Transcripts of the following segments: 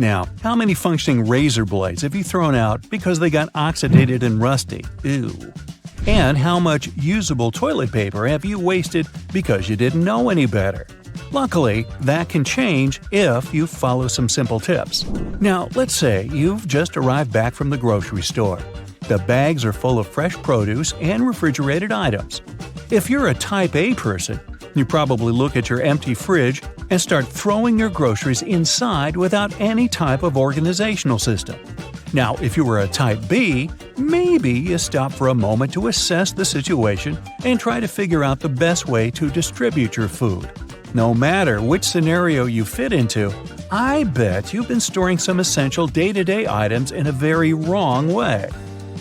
Now, how many functioning razor blades have you thrown out because they got oxidated and rusty? Ew. And how much usable toilet paper have you wasted because you didn't know any better? Luckily, that can change if you follow some simple tips. Now, let's say you've just arrived back from the grocery store. The bags are full of fresh produce and refrigerated items. If you're a Type A person, you probably look at your empty fridge and start throwing your groceries inside without any type of organizational system. Now, if you were a Type B, maybe you stop for a moment to assess the situation and try to figure out the best way to distribute your food. No matter which scenario you fit into, I bet you've been storing some essential day-to-day items in a very wrong way.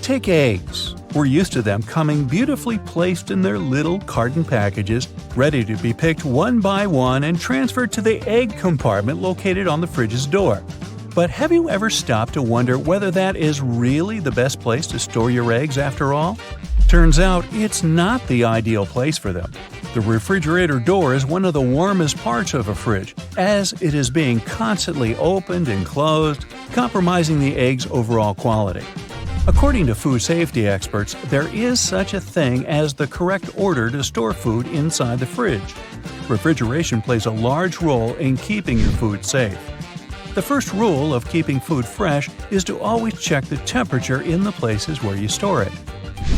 Take eggs. We're used to them coming beautifully placed in their little carton packages, ready to be picked one by one and transferred to the egg compartment located on the fridge's door. But have you ever stopped to wonder whether that is really the best place to store your eggs after all? Turns out it's not the ideal place for them. The refrigerator door is one of the warmest parts of a fridge, as it is being constantly opened and closed, compromising the egg's overall quality. According to food safety experts, there is such a thing as the correct order to store food inside the fridge. Refrigeration plays a large role in keeping your food safe. The first rule of keeping food fresh is to always check the temperature in the places where you store it.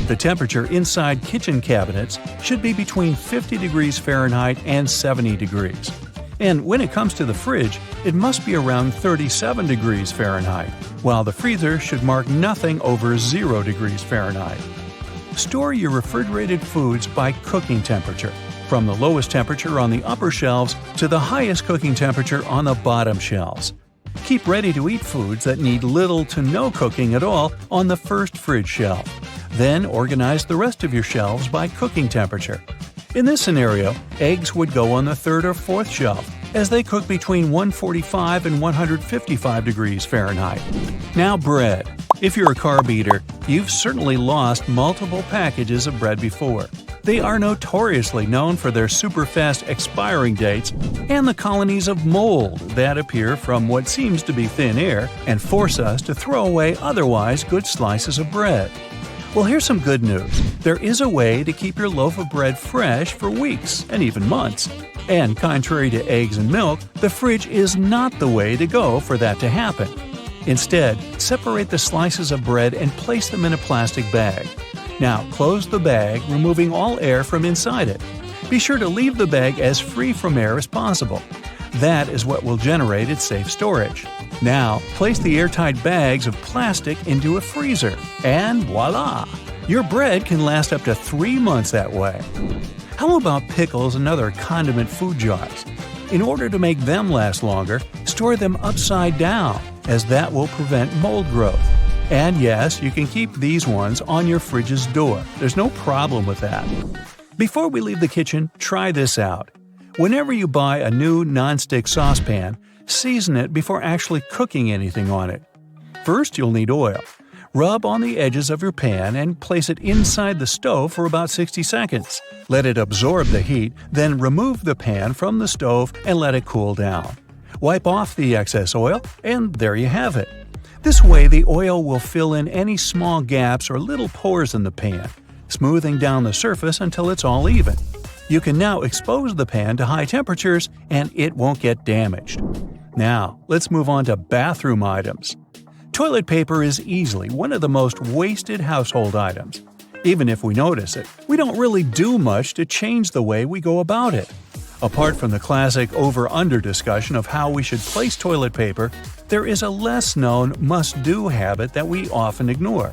The temperature inside kitchen cabinets should be between 50 degrees Fahrenheit and 70 degrees. And when it comes to the fridge, it must be around 37 degrees Fahrenheit, while the freezer should mark nothing over 0 degrees Fahrenheit. Store your refrigerated foods by cooking temperature, from the lowest temperature on the upper shelves to the highest cooking temperature on the bottom shelves. Keep ready-to-eat foods that need little to no cooking at all on the first fridge shelf. Then organize the rest of your shelves by cooking temperature. In this scenario, eggs would go on the third or fourth shelf, as they cook between 145 and 155 degrees Fahrenheit. Now bread. If you're a carb eater, you've certainly lost multiple packages of bread before. They are notoriously known for their super-fast expiring dates and the colonies of mold that appear from what seems to be thin air and force us to throw away otherwise good slices of bread. Well, here's some good news. There is a way to keep your loaf of bread fresh for weeks and even months. And contrary to eggs and milk, the fridge is not the way to go for that to happen. Instead, separate the slices of bread and place them in a plastic bag. Now, close the bag, removing all air from inside it. Be sure to leave the bag as free from air as possible. That is what will generate its safe storage. Now, place the airtight bags of plastic into a freezer, and voila! Your bread can last up to 3 months that way. How about pickles and other condiment food jars? In order to make them last longer, store them upside down, as that will prevent mold growth. And yes, you can keep these ones on your fridge's door. There's no problem with that. Before we leave the kitchen, try this out. Whenever you buy a new nonstick saucepan, season it before actually cooking anything on it. First, you'll need oil. Rub on the edges of your pan and place it inside the stove for about 60 seconds. Let it absorb the heat, then remove the pan from the stove and let it cool down. Wipe off the excess oil, and there you have it. This way, the oil will fill in any small gaps or little pores in the pan, smoothing down the surface until it's all even. You can now expose the pan to high temperatures and it won't get damaged. Now, let's move on to bathroom items. Toilet paper is easily one of the most wasted household items. Even if we notice it, we don't really do much to change the way we go about it. Apart from the classic over-under discussion of how we should place toilet paper, there is a less-known must-do habit that we often ignore.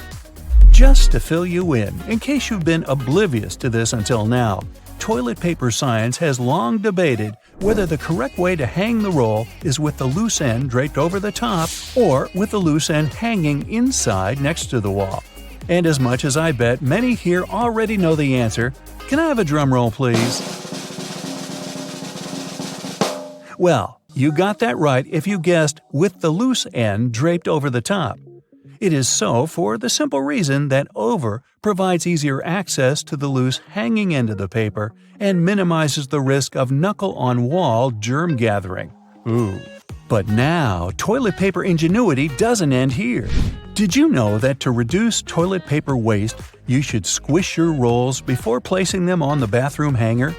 Just to fill you in case you've been oblivious to this until now, toilet paper science has long debated whether the correct way to hang the roll is with the loose end draped over the top or with the loose end hanging inside next to the wall. And as much as I bet many here already know the answer, can I have a drum roll, please? Well, you got that right if you guessed with the loose end draped over the top. It is so for the simple reason that over provides easier access to the loose hanging end of the paper and minimizes the risk of knuckle-on-wall germ gathering. Ooh. But now, toilet paper ingenuity doesn't end here. Did you know that to reduce toilet paper waste, you should squish your rolls before placing them on the bathroom hanger?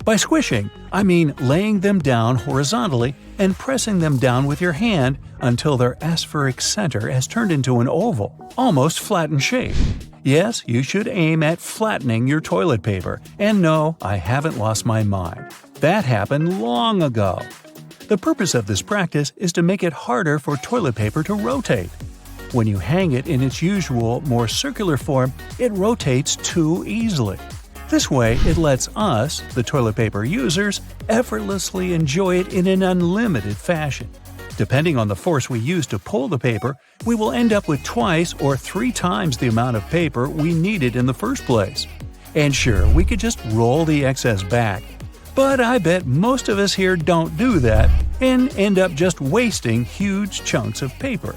By squishing, I mean laying them down horizontally and pressing them down with your hand until their aspheric center has turned into an oval, almost flattened shape. Yes, you should aim at flattening your toilet paper, and no, I haven't lost my mind. That happened long ago. The purpose of this practice is to make it harder for toilet paper to rotate. When you hang it in its usual, more circular form, it rotates too easily. This way, it lets us, the toilet paper users, effortlessly enjoy it in an unlimited fashion. Depending on the force we use to pull the paper, we will end up with twice or 3 times the amount of paper we needed in the first place. And sure, we could just roll the excess back. But I bet most of us here don't do that and end up just wasting huge chunks of paper.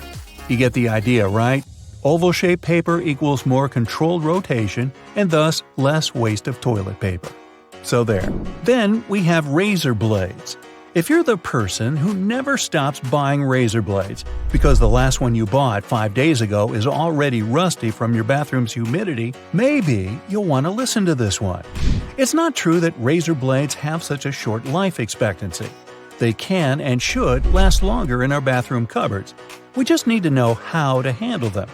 You get the idea, right? Oval-shaped paper equals more controlled rotation and thus less waste of toilet paper. So there. Then we have razor blades. If you're the person who never stops buying razor blades because the last one you bought 5 days ago is already rusty from your bathroom's humidity, maybe you'll want to listen to this one. It's not true that razor blades have such a short life expectancy. They can and should last longer in our bathroom cupboards. We just need to know how to handle them.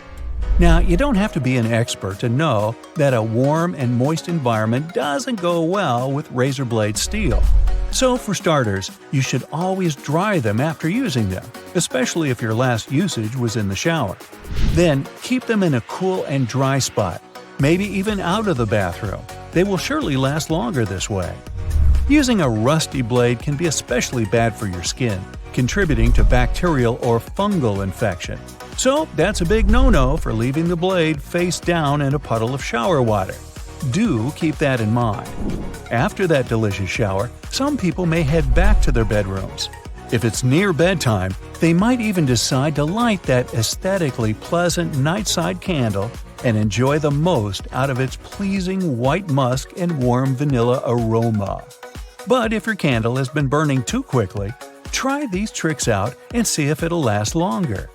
Now, you don't have to be an expert to know that a warm and moist environment doesn't go well with razor blade steel. So, for starters, you should always dry them after using them, especially if your last usage was in the shower. Then, keep them in a cool and dry spot, maybe even out of the bathroom. They will surely last longer this way. Using a rusty blade can be especially bad for your skin, contributing to bacterial or fungal infection. So, that's a big no-no for leaving the blade face down in a puddle of shower water. Do keep that in mind. After that delicious shower, some people may head back to their bedrooms. If it's near bedtime, they might even decide to light that aesthetically pleasant nightside candle and enjoy the most out of its pleasing white musk and warm vanilla aroma. But if your candle has been burning too quickly, try these tricks out and see if it'll last longer.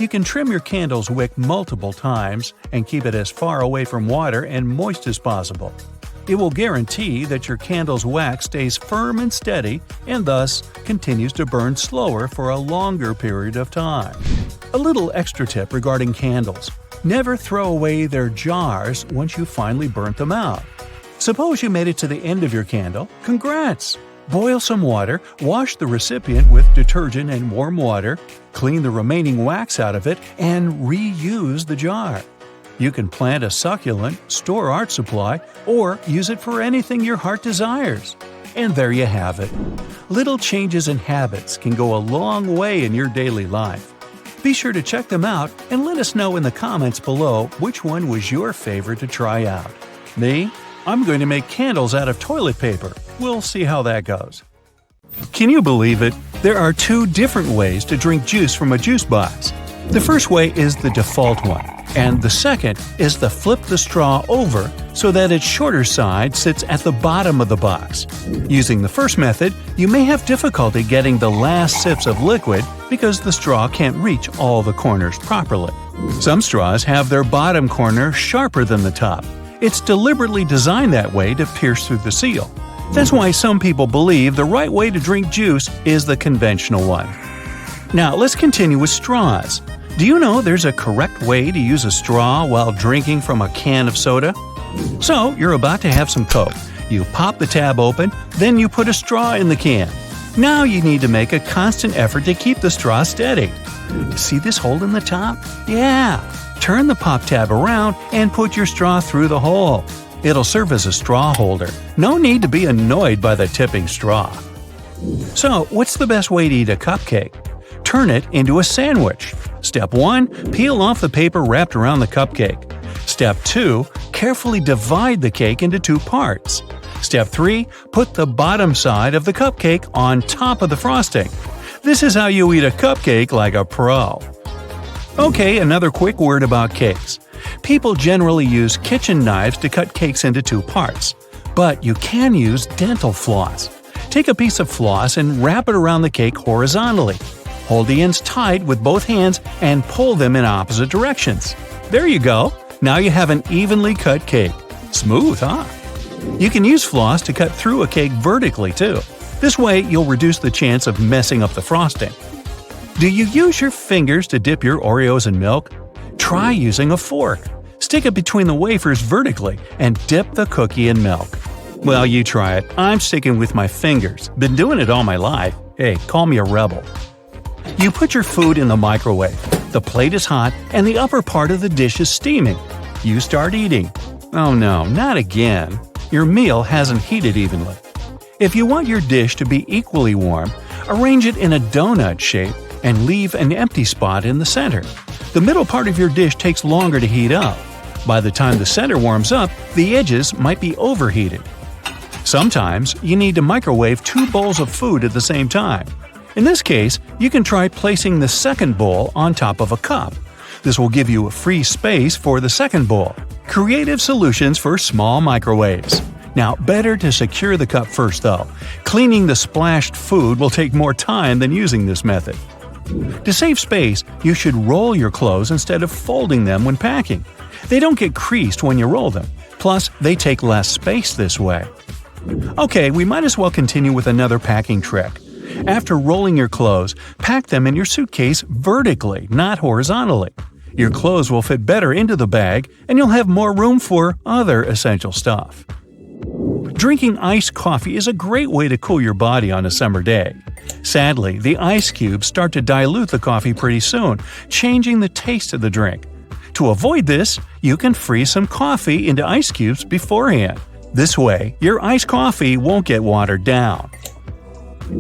You can trim your candle's wick multiple times and keep it as far away from water and moist as possible. It will guarantee that your candle's wax stays firm and steady and thus continues to burn slower for a longer period of time. A little extra tip regarding candles: never throw away their jars once you finally burnt them out. Suppose you made it to the end of your candle. Congrats! Boil some water, wash the recipient with detergent and warm water, clean the remaining wax out of it, and reuse the jar. You can plant a succulent, store art supply, or use it for anything your heart desires. And there you have it. Little changes in habits can go a long way in your daily life. Be sure to check them out and let us know in the comments below which one was your favorite to try out. Me? I'm going to make candles out of toilet paper. We'll see how that goes. Can you believe it? There are 2 different ways to drink juice from a juice box. The first way is the default one, and the second is the flip the straw over so that its shorter side sits at the bottom of the box. Using the first method, you may have difficulty getting the last sips of liquid because the straw can't reach all the corners properly. Some straws have their bottom corner sharper than the top. It's deliberately designed that way to pierce through the seal. That's why some people believe the right way to drink juice is the conventional one. Now let's continue with straws. Do you know there's a correct way to use a straw while drinking from a can of soda? So, you're about to have some Coke. You pop the tab open, then you put a straw in the can. Now you need to make a constant effort to keep the straw steady. See this hole in the top? Yeah! Turn the pop tab around and put your straw through the hole. It'll serve as a straw holder. No need to be annoyed by the tipping straw. So, what's the best way to eat a cupcake? Turn it into a sandwich. Step 1. Peel off the paper wrapped around the cupcake. Step 2. Carefully divide the cake into 2 parts. Step 3. Put the bottom side of the cupcake on top of the frosting. This is how you eat a cupcake like a pro. Okay, another quick word about cakes. People generally use kitchen knives to cut cakes into 2 parts. But you can use dental floss. Take a piece of floss and wrap it around the cake horizontally. Hold the ends tight with both hands and pull them in opposite directions. There you go! Now you have an evenly cut cake. Smooth, huh? You can use floss to cut through a cake vertically, too. This way, you'll reduce the chance of messing up the frosting. Do you use your fingers to dip your Oreos in milk? Try using a fork. Stick it between the wafers vertically and dip the cookie in milk. Well, you try it. I'm sticking with my fingers. Been doing it all my life. Hey, call me a rebel. You put your food in the microwave. The plate is hot and the upper part of the dish is steaming. You start eating. Oh no, not again. Your meal hasn't heated evenly. If you want your dish to be equally warm, arrange it in a donut shape and leave an empty spot in the center. The middle part of your dish takes longer to heat up. By the time the center warms up, the edges might be overheated. Sometimes you need to microwave 2 bowls of food at the same time. In this case, you can try placing the second bowl on top of a cup. This will give you a free space for the second bowl. Creative solutions for small microwaves. Now, better to secure the cup first though. Cleaning the splashed food will take more time than using this method. To save space, you should roll your clothes instead of folding them when packing. They don't get creased when you roll them. Plus, they take less space this way. Okay, we might as well continue with another packing trick. After rolling your clothes, pack them in your suitcase vertically, not horizontally. Your clothes will fit better into the bag, and you'll have more room for other essential stuff. Drinking iced coffee is a great way to cool your body on a summer day. Sadly, the ice cubes start to dilute the coffee pretty soon, changing the taste of the drink. To avoid this, you can freeze some coffee into ice cubes beforehand. This way, your iced coffee won't get watered down.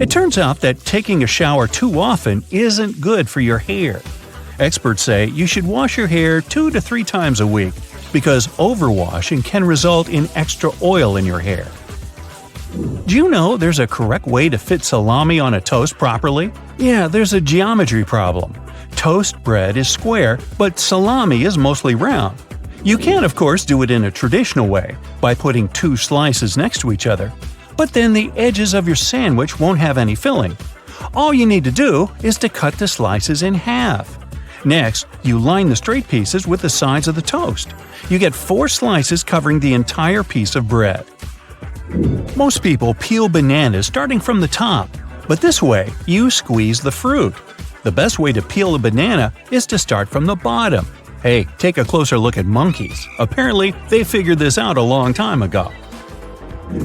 It turns out that taking a shower too often isn't good for your hair. Experts say you should wash your hair 2 to 3 times a week because overwashing can result in extra oil in your hair. Do you know there's a correct way to fit salami on a toast properly? Yeah, there's a geometry problem. Toast bread is square, but salami is mostly round. You can, of course, do it in a traditional way, by putting 2 slices next to each other. But then the edges of your sandwich won't have any filling. All you need to do is to cut the slices in half. Next, you line the straight pieces with the sides of the toast. You get 4 slices covering the entire piece of bread. Most people peel bananas starting from the top, but this way you squeeze the fruit. The best way to peel a banana is to start from the bottom. Hey, take a closer look at monkeys. Apparently, they figured this out a long time ago.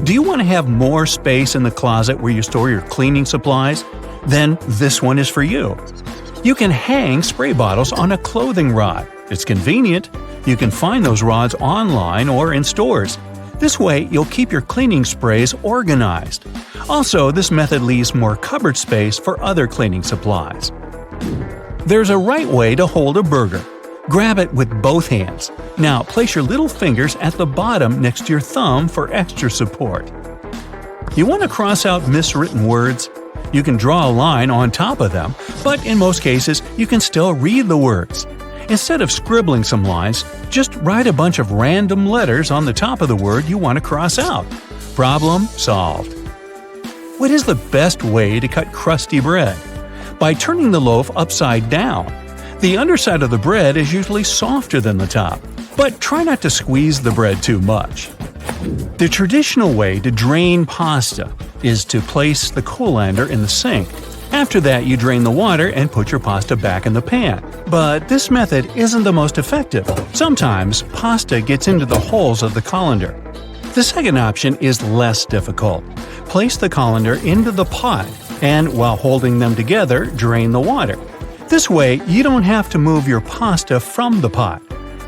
Do you want to have more space in the closet where you store your cleaning supplies? Then this one is for you. You can hang spray bottles on a clothing rod. It's convenient. You can find those rods online or in stores. This way, you'll keep your cleaning sprays organized. Also, this method leaves more cupboard space for other cleaning supplies. There's a right way to hold a burger. Grab it with both hands. Now place your little fingers at the bottom next to your thumb for extra support. You want to cross out miswritten words? You can draw a line on top of them, but in most cases you can still read the words. Instead of scribbling some lines, just write a bunch of random letters on the top of the word you want to cross out. Problem solved. What is the best way to cut crusty bread? By turning the loaf upside down. The underside of the bread is usually softer than the top, but try not to squeeze the bread too much. The traditional way to drain pasta is to place the colander in the sink. After that, you drain the water and put your pasta back in the pan. But this method isn't the most effective. Sometimes, pasta gets into the holes of the colander. The second option is less difficult. Place the colander into the pot, and while holding them together, drain the water. This way, you don't have to move your pasta from the pot.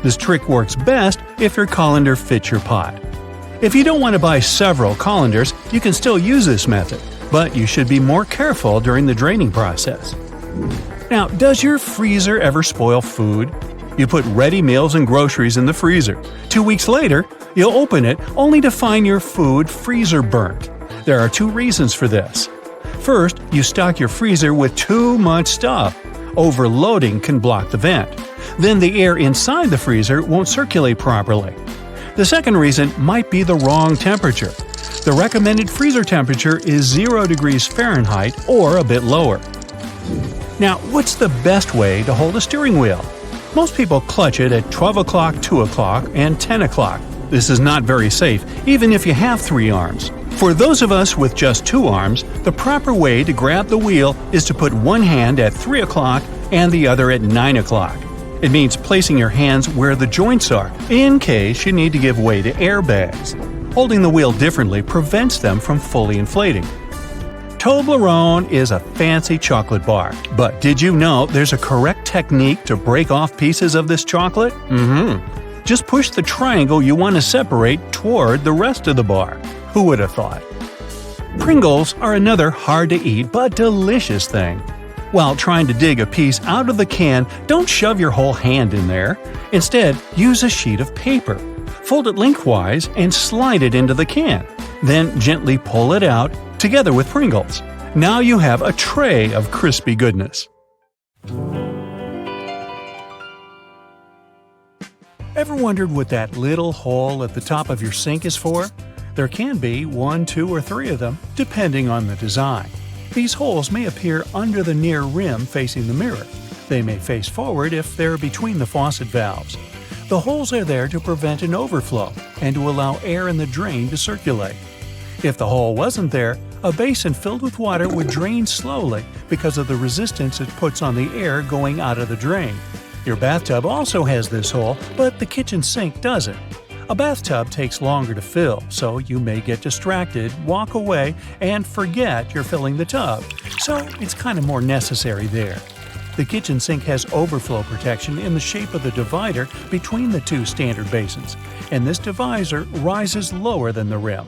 This trick works best if your colander fits your pot. If you don't want to buy several colanders, you can still use this method, but you should be more careful during the draining process. Now, does your freezer ever spoil food? You put ready meals and groceries in the freezer. 2 weeks later, you'll open it only to find your food freezer burnt. There are 2 reasons for this. First, you stock your freezer with too much stuff. Overloading can block the vent. Then the air inside the freezer won't circulate properly. The second reason might be the wrong temperature. The recommended freezer temperature is 0 degrees Fahrenheit or a bit lower. Now, what's the best way to hold a steering wheel? Most people clutch it at 12 o'clock, 2 o'clock, and 10 o'clock. This is not very safe, even if you have 3 arms. For those of us with just 2 arms, the proper way to grab the wheel is to put one hand at 3 o'clock and the other at 9 o'clock. It means placing your hands where the joints are, in case you need to give way to airbags. Holding the wheel differently prevents them from fully inflating. Toblerone is a fancy chocolate bar, but did you know there's a correct technique to break off pieces of this chocolate? Just push the triangle you want to separate toward the rest of the bar. Who would have thought? Pringles are another hard-to-eat but delicious thing. While trying to dig a piece out of the can, don't shove your whole hand in there. Instead, use a sheet of paper. Fold it lengthwise and slide it into the can. Then gently pull it out, together with Pringles. Now you have a tray of crispy goodness. Ever wondered what that little hole at the top of your sink is for? There can be 1, 2, or 3 of them, depending on the design. These holes may appear under the near rim facing the mirror. They may face forward if they're between the faucet valves. The holes are there to prevent an overflow and to allow air in the drain to circulate. If the hole wasn't there, a basin filled with water would drain slowly because of the resistance it puts on the air going out of the drain. Your bathtub also has this hole, but the kitchen sink doesn't. A bathtub takes longer to fill, so you may get distracted, walk away, and forget you're filling the tub, so it's kind of more necessary there. The kitchen sink has overflow protection in the shape of the divider between the 2 standard basins, and this divisor rises lower than the rim.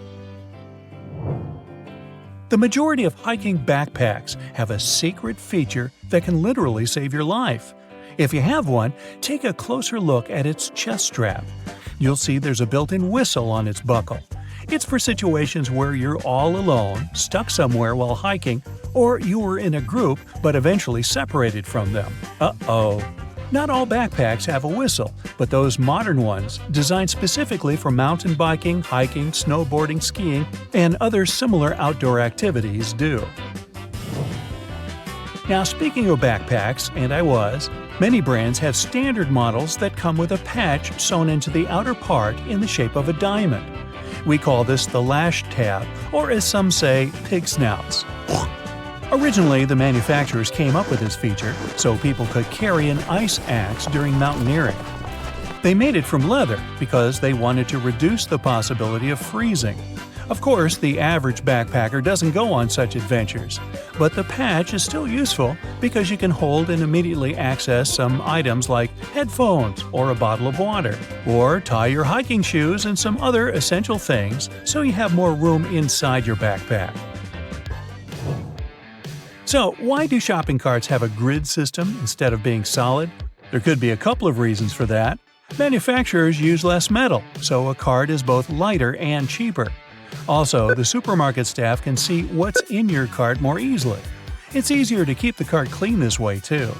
The majority of hiking backpacks have a secret feature that can literally save your life. If you have one, take a closer look at its chest strap. You'll see there's a built-in whistle on its buckle. It's for situations where you're all alone, stuck somewhere while hiking, or you were in a group but eventually separated from them. Uh-oh. Not all backpacks have a whistle, but those modern ones, designed specifically for mountain biking, hiking, snowboarding, skiing, and other similar outdoor activities do. Now, speaking of backpacks, many brands have standard models that come with a patch sewn into the outer part in the shape of a diamond. We call this the lash tab, or as some say, pig snouts. Originally, the manufacturers came up with this feature so people could carry an ice axe during mountaineering. They made it from leather because they wanted to reduce the possibility of freezing. Of course, the average backpacker doesn't go on such adventures, but the patch is still useful because you can hold and immediately access some items like headphones or a bottle of water, or tie your hiking shoes and some other essential things so you have more room inside your backpack. So, why do shopping carts have a grid system instead of being solid? There could be a couple of reasons for that. Manufacturers use less metal, so a cart is both lighter and cheaper. Also, the supermarket staff can see what's in your cart more easily. It's easier to keep the cart clean this way, too.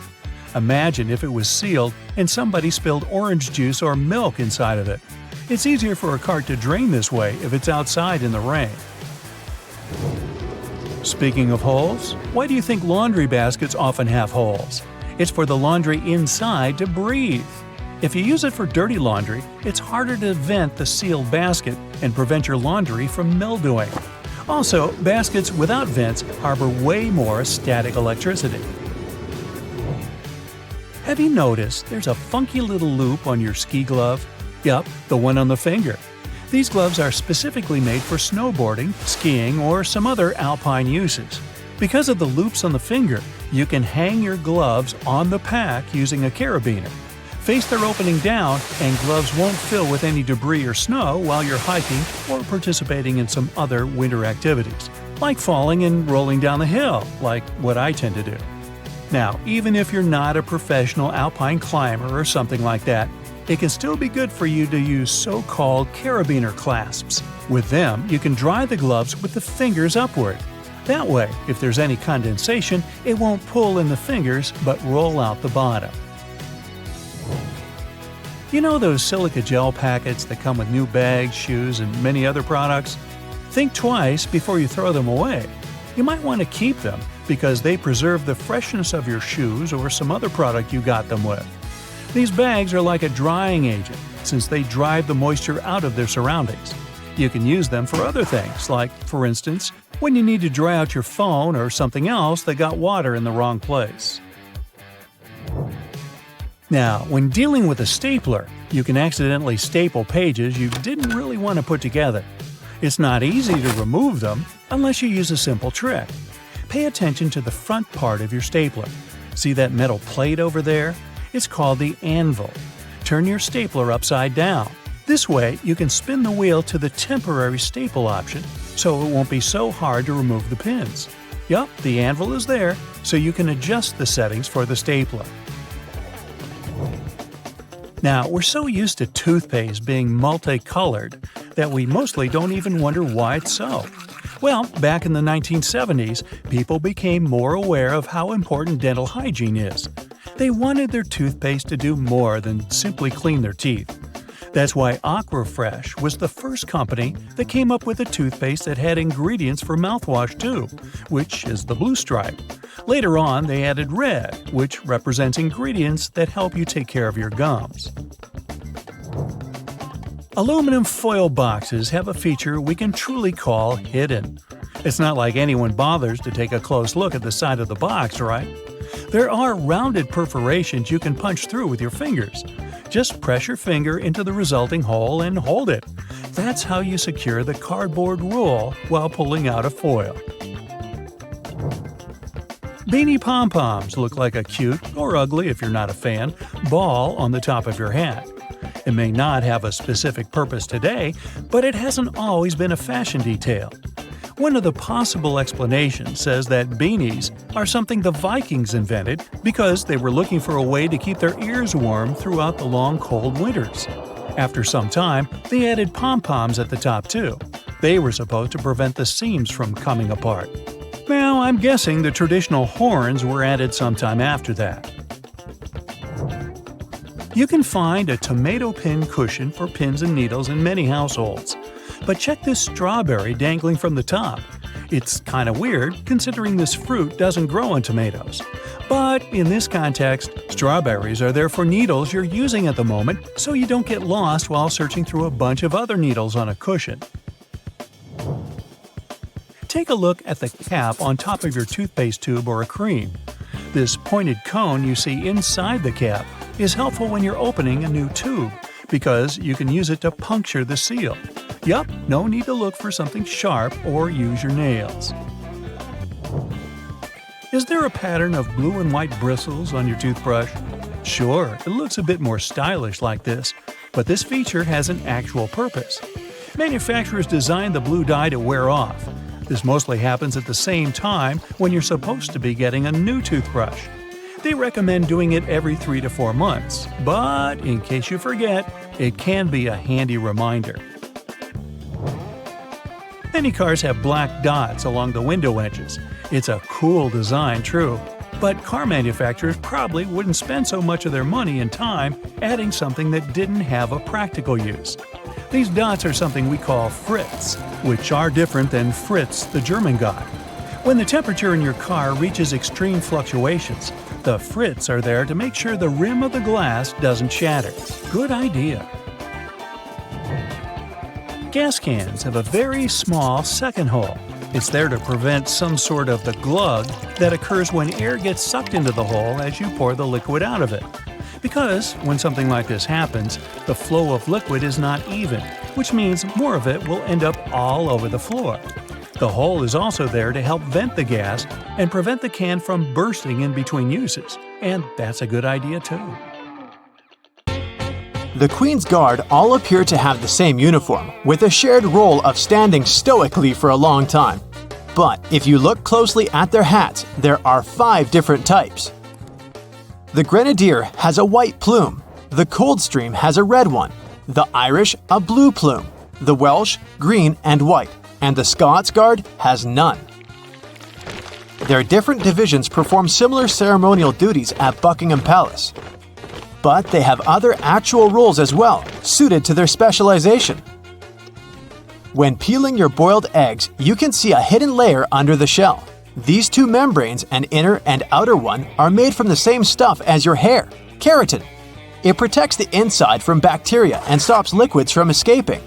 Imagine if it was sealed and somebody spilled orange juice or milk inside of it. It's easier for a cart to drain this way if it's outside in the rain. Speaking of holes, why do you think laundry baskets often have holes? It's for the laundry inside to breathe. If you use it for dirty laundry, it's harder to vent the sealed basket and prevent your laundry from mildewing. Also, baskets without vents harbor way more static electricity. Have you noticed there's a funky little loop on your ski glove? Yup, the one on the finger. These gloves are specifically made for snowboarding, skiing, or some other alpine uses. Because of the loops on the finger, you can hang your gloves on the pack using a carabiner. Face their opening down, and gloves won't fill with any debris or snow while you're hiking or participating in some other winter activities, like falling and rolling down the hill, like what I tend to do. Now, even if you're not a professional alpine climber or something like that, it can still be good for you to use so-called carabiner clasps. With them, you can dry the gloves with the fingers upward. That way, if there's any condensation, it won't pull in the fingers but roll out the bottom. You know those silica gel packets that come with new bags, shoes, and many other products? Think twice before you throw them away. You might want to keep them, because they preserve the freshness of your shoes or some other product you got them with. These bags are like a drying agent since they drive the moisture out of their surroundings. You can use them for other things, like, for instance, when you need to dry out your phone or something else that got water in the wrong place. Now, when dealing with a stapler, you can accidentally staple pages you didn't really want to put together. It's not easy to remove them unless you use a simple trick. Pay attention to the front part of your stapler. See that metal plate over there? It's called the anvil. Turn your stapler upside down. This way, you can spin the wheel to the temporary staple option, so it won't be so hard to remove the pins. Yup, the anvil is there, so you can adjust the settings for the stapler. Now, we're so used to toothpaste being multicolored that we mostly don't even wonder why it's so. Well, back in the 1970s, people became more aware of how important dental hygiene is. They wanted their toothpaste to do more than simply clean their teeth. That's why Aquafresh was the first company that came up with a toothpaste that had ingredients for mouthwash too, which is the blue stripe. Later on, they added red, which represents ingredients that help you take care of your gums. Aluminum foil boxes have a feature we can truly call hidden. It's not like anyone bothers to take a close look at the side of the box, right? There are rounded perforations you can punch through with your fingers. Just press your finger into the resulting hole and hold it. That's how you secure the cardboard roll while pulling out a foil. Beanie pom-poms look like a cute, or ugly if you're not a fan, ball on the top of your hat. It may not have a specific purpose today, but it hasn't always been a fashion detail. One of the possible explanations says that beanies are something the Vikings invented because they were looking for a way to keep their ears warm throughout the long cold winters. After some time, they added pom-poms at the top too. They were supposed to prevent the seams from coming apart. Now, I'm guessing the traditional horns were added sometime after that. You can find a tomato pin cushion for pins and needles in many households. But check this strawberry dangling from the top. It's kind of weird, considering this fruit doesn't grow on tomatoes. But in this context, strawberries are there for needles you're using at the moment, so you don't get lost while searching through a bunch of other needles on a cushion. Take a look at the cap on top of your toothpaste tube or a cream. This pointed cone you see inside the cap is helpful when you're opening a new tube, because you can use it to puncture the seal. Yup, no need to look for something sharp or use your nails. Is there a pattern of blue and white bristles on your toothbrush? Sure, it looks a bit more stylish like this, but this feature has an actual purpose. Manufacturers designed the blue dye to wear off. This mostly happens at the same time when you're supposed to be getting a new toothbrush. They recommend doing it every 3 to 4 months, but in case you forget, it can be a handy reminder. Many cars have black dots along the window edges. It's a cool design, true, but car manufacturers probably wouldn't spend so much of their money and time adding something that didn't have a practical use. These dots are something we call Fritz, which are different than Fritz, the German god. When the temperature in your car reaches extreme fluctuations, the Fritz are there to make sure the rim of the glass doesn't shatter. Good idea. Gas cans have a very small second hole. It's there to prevent some sort of the glug that occurs when air gets sucked into the hole as you pour the liquid out of it. Because when something like this happens, the flow of liquid is not even, which means more of it will end up all over the floor. The hole is also there to help vent the gas and prevent the can from bursting in between uses, and that's a good idea too. The Queen's Guard all appear to have the same uniform, with a shared role of standing stoically for a long time. But if you look closely at their hats, there are 5 different types. The Grenadier has a white plume, the Coldstream has a red one, the Irish a blue plume, the Welsh green and white, and the Scots Guard has none. Their different divisions perform similar ceremonial duties at Buckingham Palace. But they have other actual roles as well, suited to their specialization. When peeling your boiled eggs, you can see a hidden layer under the shell. These two membranes, an inner and outer one, are made from the same stuff as your hair, keratin. It protects the inside from bacteria and stops liquids from escaping.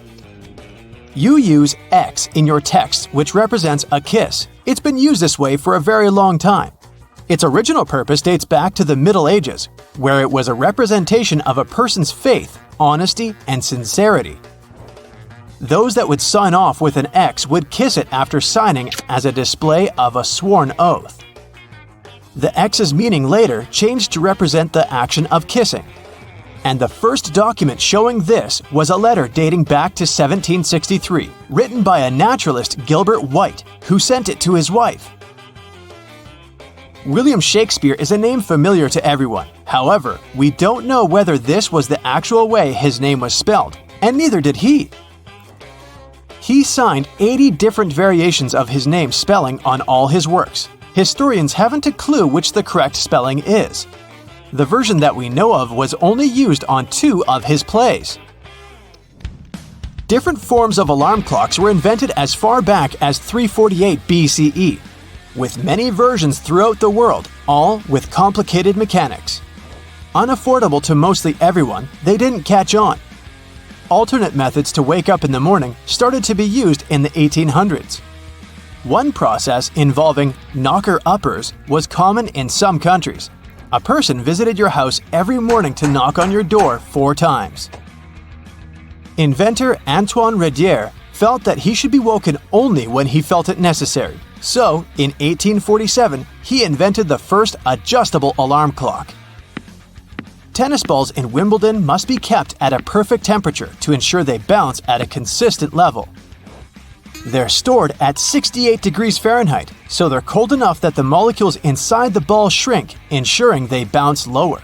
You use X in your text, which represents a kiss. It's been used this way for a very long time. Its original purpose dates back to the Middle Ages, where it was a representation of a person's faith, honesty, and sincerity. Those that would sign off with an X would kiss it after signing as a display of a sworn oath. The X's meaning later changed to represent the action of kissing. And the first document showing this was a letter dating back to 1763, written by a naturalist, Gilbert White, who sent it to his wife. William Shakespeare is a name familiar to everyone. However, we don't know whether this was the actual way his name was spelled, and neither did he. He signed 80 different variations of his name spelling on all his works. Historians haven't a clue which the correct spelling is. The version that we know of was only used on 2 of his plays. Different forms of alarm clocks were invented as far back as 348 BCE, with many versions throughout the world, all with complicated mechanics. Unaffordable to mostly everyone, they didn't catch on. Alternate methods to wake up in the morning started to be used in the 1800s. One process involving knocker-uppers was common in some countries. A person visited your house every morning to knock on your door 4 times. Inventor Antoine Redier felt that he should be woken only when he felt it necessary. So, in 1847, he invented the first adjustable alarm clock. Tennis balls in Wimbledon must be kept at a perfect temperature to ensure they bounce at a consistent level. They're stored at 68 degrees Fahrenheit, so they're cold enough that the molecules inside the ball shrink, ensuring they bounce lower.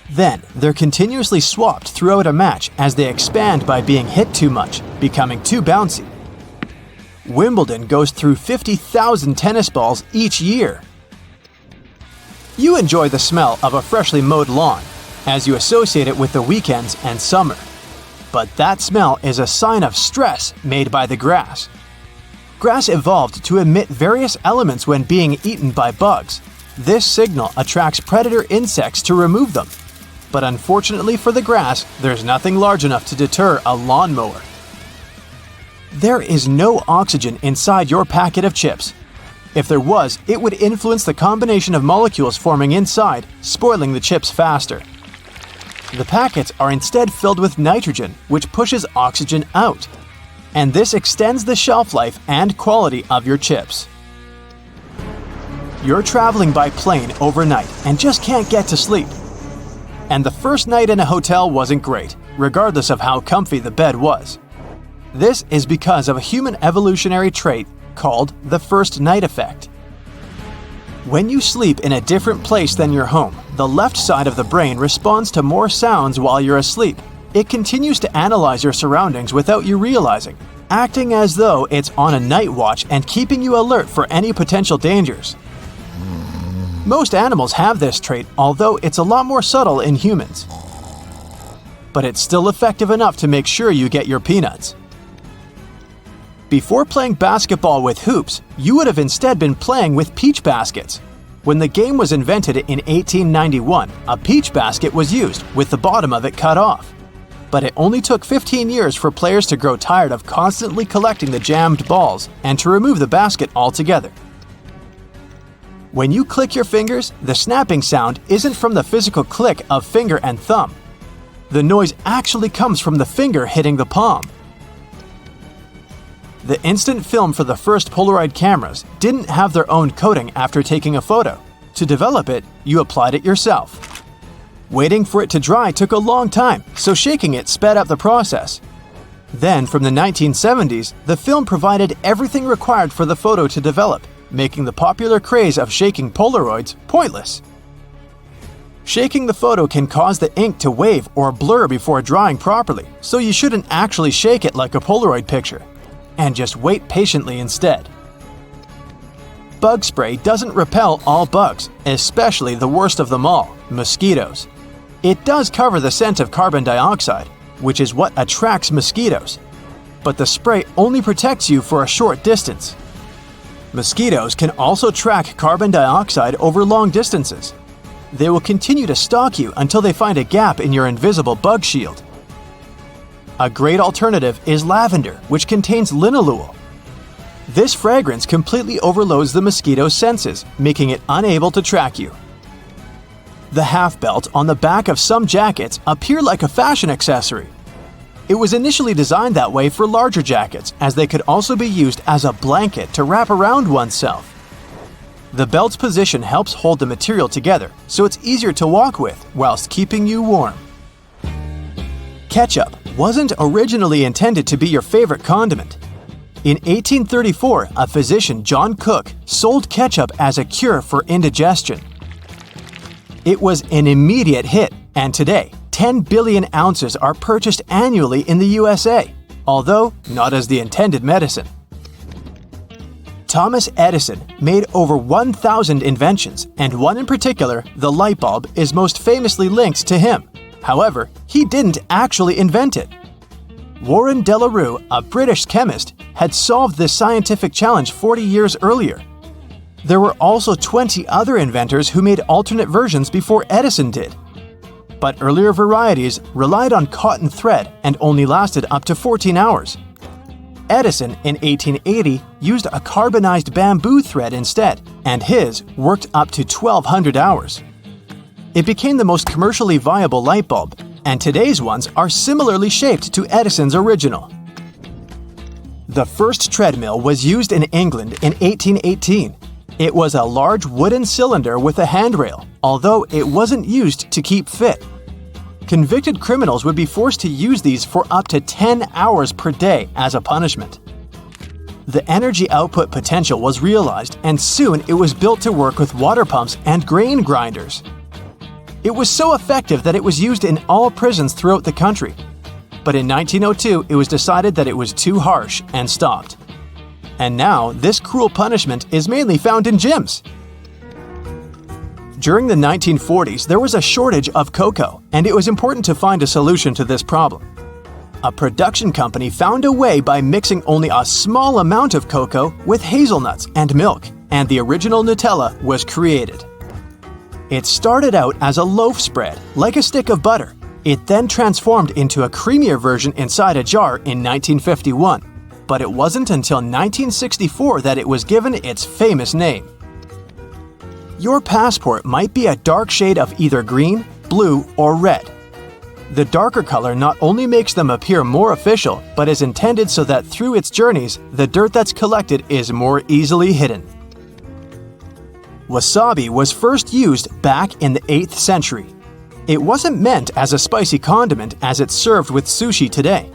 Then, they're continuously swapped throughout a match as they expand by being hit too much, becoming too bouncy. Wimbledon goes through 50,000 tennis balls each year. You enjoy the smell of a freshly mowed lawn, as you associate it with the weekends and summer. But that smell is a sign of stress made by the grass. Grass evolved to emit various elements when being eaten by bugs. This signal attracts predator insects to remove them. But unfortunately for the grass, there's nothing large enough to deter a lawnmower. There is no oxygen inside your packet of chips. If there was, it would influence the combination of molecules forming inside, spoiling the chips faster. The packets are instead filled with nitrogen, which pushes oxygen out. And this extends the shelf life and quality of your chips. You're traveling by plane overnight and just can't get to sleep. And the first night in a hotel wasn't great, regardless of how comfy the bed was. This is because of a human evolutionary trait called the first night effect. When you sleep in a different place than your home, the left side of the brain responds to more sounds while you're asleep. It continues to analyze your surroundings without you realizing, acting as though it's on a night watch and keeping you alert for any potential dangers. Most animals have this trait, although it's a lot more subtle in humans. But it's still effective enough to make sure you get your peanuts. Before playing basketball with hoops, you would have instead been playing with peach baskets. When the game was invented in 1891, a peach basket was used, with the bottom of it cut off. But it only took 15 years for players to grow tired of constantly collecting the jammed balls and to remove the basket altogether. When you click your fingers, the snapping sound isn't from the physical click of finger and thumb. The noise actually comes from the finger hitting the palm. The instant film for the first Polaroid cameras didn't have their own coating after taking a photo. To develop it, you applied it yourself. Waiting for it to dry took a long time, so shaking it sped up the process. Then, from the 1970s, the film provided everything required for the photo to develop, making the popular craze of shaking Polaroids pointless. Shaking the photo can cause the ink to wave or blur before drying properly, so you shouldn't actually shake it like a Polaroid picture. And just wait patiently instead. Bug spray doesn't repel all bugs, especially the worst of them all, mosquitoes. It does cover the scent of carbon dioxide, which is what attracts mosquitoes. But the spray only protects you for a short distance. Mosquitoes can also track carbon dioxide over long distances. They will continue to stalk you until they find a gap in your invisible bug shield. A great alternative is lavender, which contains linalool. This fragrance completely overloads the mosquito's senses, making it unable to track you. The half belt on the back of some jackets appear like a fashion accessory. It was initially designed that way for larger jackets, as they could also be used as a blanket to wrap around oneself. The belt's position helps hold the material together, so it's easier to walk with whilst keeping you warm. Ketchup wasn't originally intended to be your favorite condiment. In 1834, a physician, John Cook, sold ketchup as a cure for indigestion. It was an immediate hit, and today, 10 billion ounces are purchased annually in the USA, although not as the intended medicine. Thomas Edison made over 1,000 inventions, and one in particular, the light bulb, is most famously linked to him. However, he didn't actually invent it. Warren de la Rue, a British chemist, had solved this scientific challenge 40 years earlier. There were also 20 other inventors who made alternate versions before Edison did. But earlier varieties relied on cotton thread and only lasted up to 14 hours. Edison, in 1880, used a carbonized bamboo thread instead, and his worked up to 1,200 hours. It became the most commercially viable light bulb, and today's ones are similarly shaped to Edison's original. The first treadmill was used in England in 1818. It was a large wooden cylinder with a handrail, although it wasn't used to keep fit. Convicted criminals would be forced to use these for up to 10 hours per day as a punishment. The energy output potential was realized, and soon it was built to work with water pumps and grain grinders. It was so effective that it was used in all prisons throughout the country. But in 1902, it was decided that it was too harsh and stopped. And now, this cruel punishment is mainly found in gyms. During the 1940s, there was a shortage of cocoa, and it was important to find a solution to this problem. A production company found a way by mixing only a small amount of cocoa with hazelnuts and milk, and the original Nutella was created. It started out as a loaf spread, like a stick of butter. It then transformed into a creamier version inside a jar in 1951. But it wasn't until 1964 that it was given its famous name. Your passport might be a dark shade of either green, blue, or red. The darker color not only makes them appear more official, but is intended so that through its journeys, the dirt that's collected is more easily hidden. Wasabi was first used back in the 8th century. It wasn't meant as a spicy condiment as it's served with sushi today.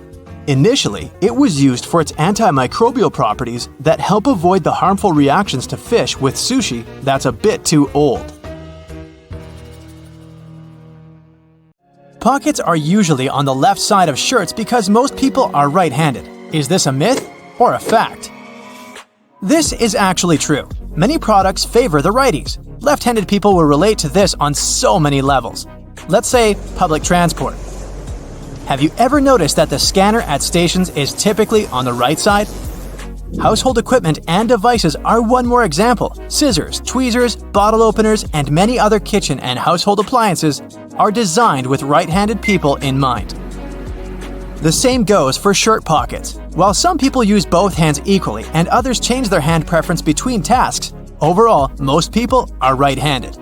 Initially, it was used for its antimicrobial properties that help avoid the harmful reactions to fish with sushi that's a bit too old. Pockets are usually on the left side of shirts because most people are right-handed. Is this a myth or a fact? This is actually true. Many products favor the righties. Left-handed people will relate to this on so many levels. Let's say public transport. Have you ever noticed that the scanner at stations is typically on the right side? Household equipment and devices are one more example. Scissors, tweezers, bottle openers, and many other kitchen and household appliances are designed with right-handed people in mind. The same goes for shirt pockets. While some people use both hands equally and others change their hand preference between tasks, overall, most people are right-handed.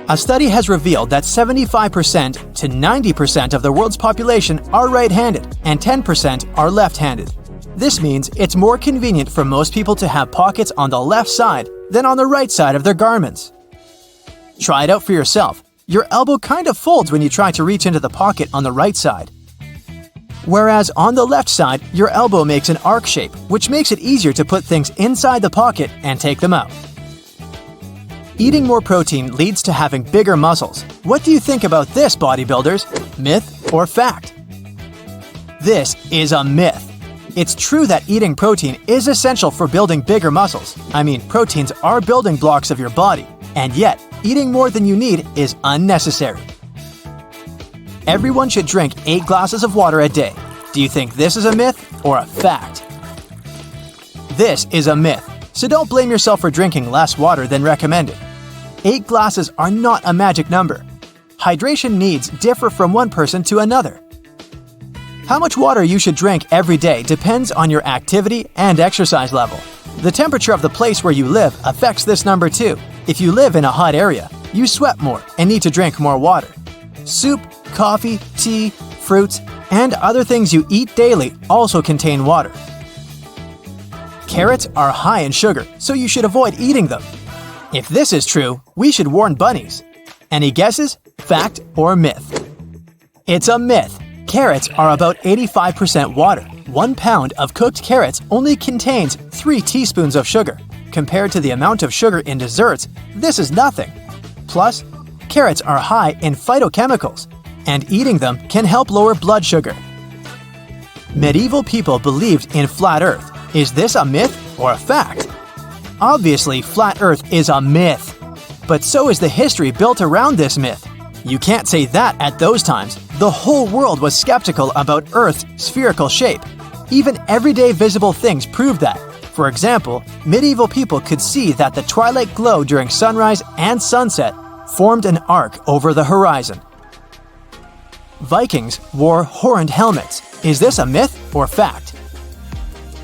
A study has revealed that 75% to 90% of the world's population are right-handed and 10% are left-handed. This means it's more convenient for most people to have pockets on the left side than on the right side of their garments. Try it out for yourself. Your elbow kind of folds when you try to reach into the pocket on the right side. Whereas on the left side, your elbow makes an arc shape, which makes it easier to put things inside the pocket and take them out. Eating more protein leads to having bigger muscles. What do you think about this, bodybuilders? Myth or fact? This is a myth. It's true that eating protein is essential for building bigger muscles. Proteins are building blocks of your body, and yet, eating more than you need is unnecessary. Everyone should drink 8 glasses of water a day. Do you think this is a myth or a fact? This is a myth. so don't blame yourself for drinking less water than recommended. 8 glasses are not a magic number. Hydration needs differ from one person to another. How much water you should drink every day depends on your activity and exercise level. The temperature of the place where you live affects this number too. If you live in a hot area, you sweat more and need to drink more water. Soup, coffee, tea, fruits, and other things you eat daily also contain water. Carrots are high in sugar, so you should avoid eating them. If this is true, we should warn bunnies. Any guesses? Fact or myth? It's a myth. Carrots are about 85% water. 1 pound of cooked carrots only contains 3 teaspoons of sugar. Compared to the amount of sugar in desserts, this is nothing. Plus, carrots are high in phytochemicals, and eating them can help lower blood sugar. Medieval people believed in flat Earth. Is this a myth or a fact? Obviously, flat Earth is a myth. But so is the history built around this myth. You can't say that at those times. The whole world was skeptical about Earth's spherical shape. Even everyday visible things proved that. For example, medieval people could see that the twilight glow during sunrise and sunset formed an arc over the horizon. Vikings wore horned helmets. Is this a myth or fact?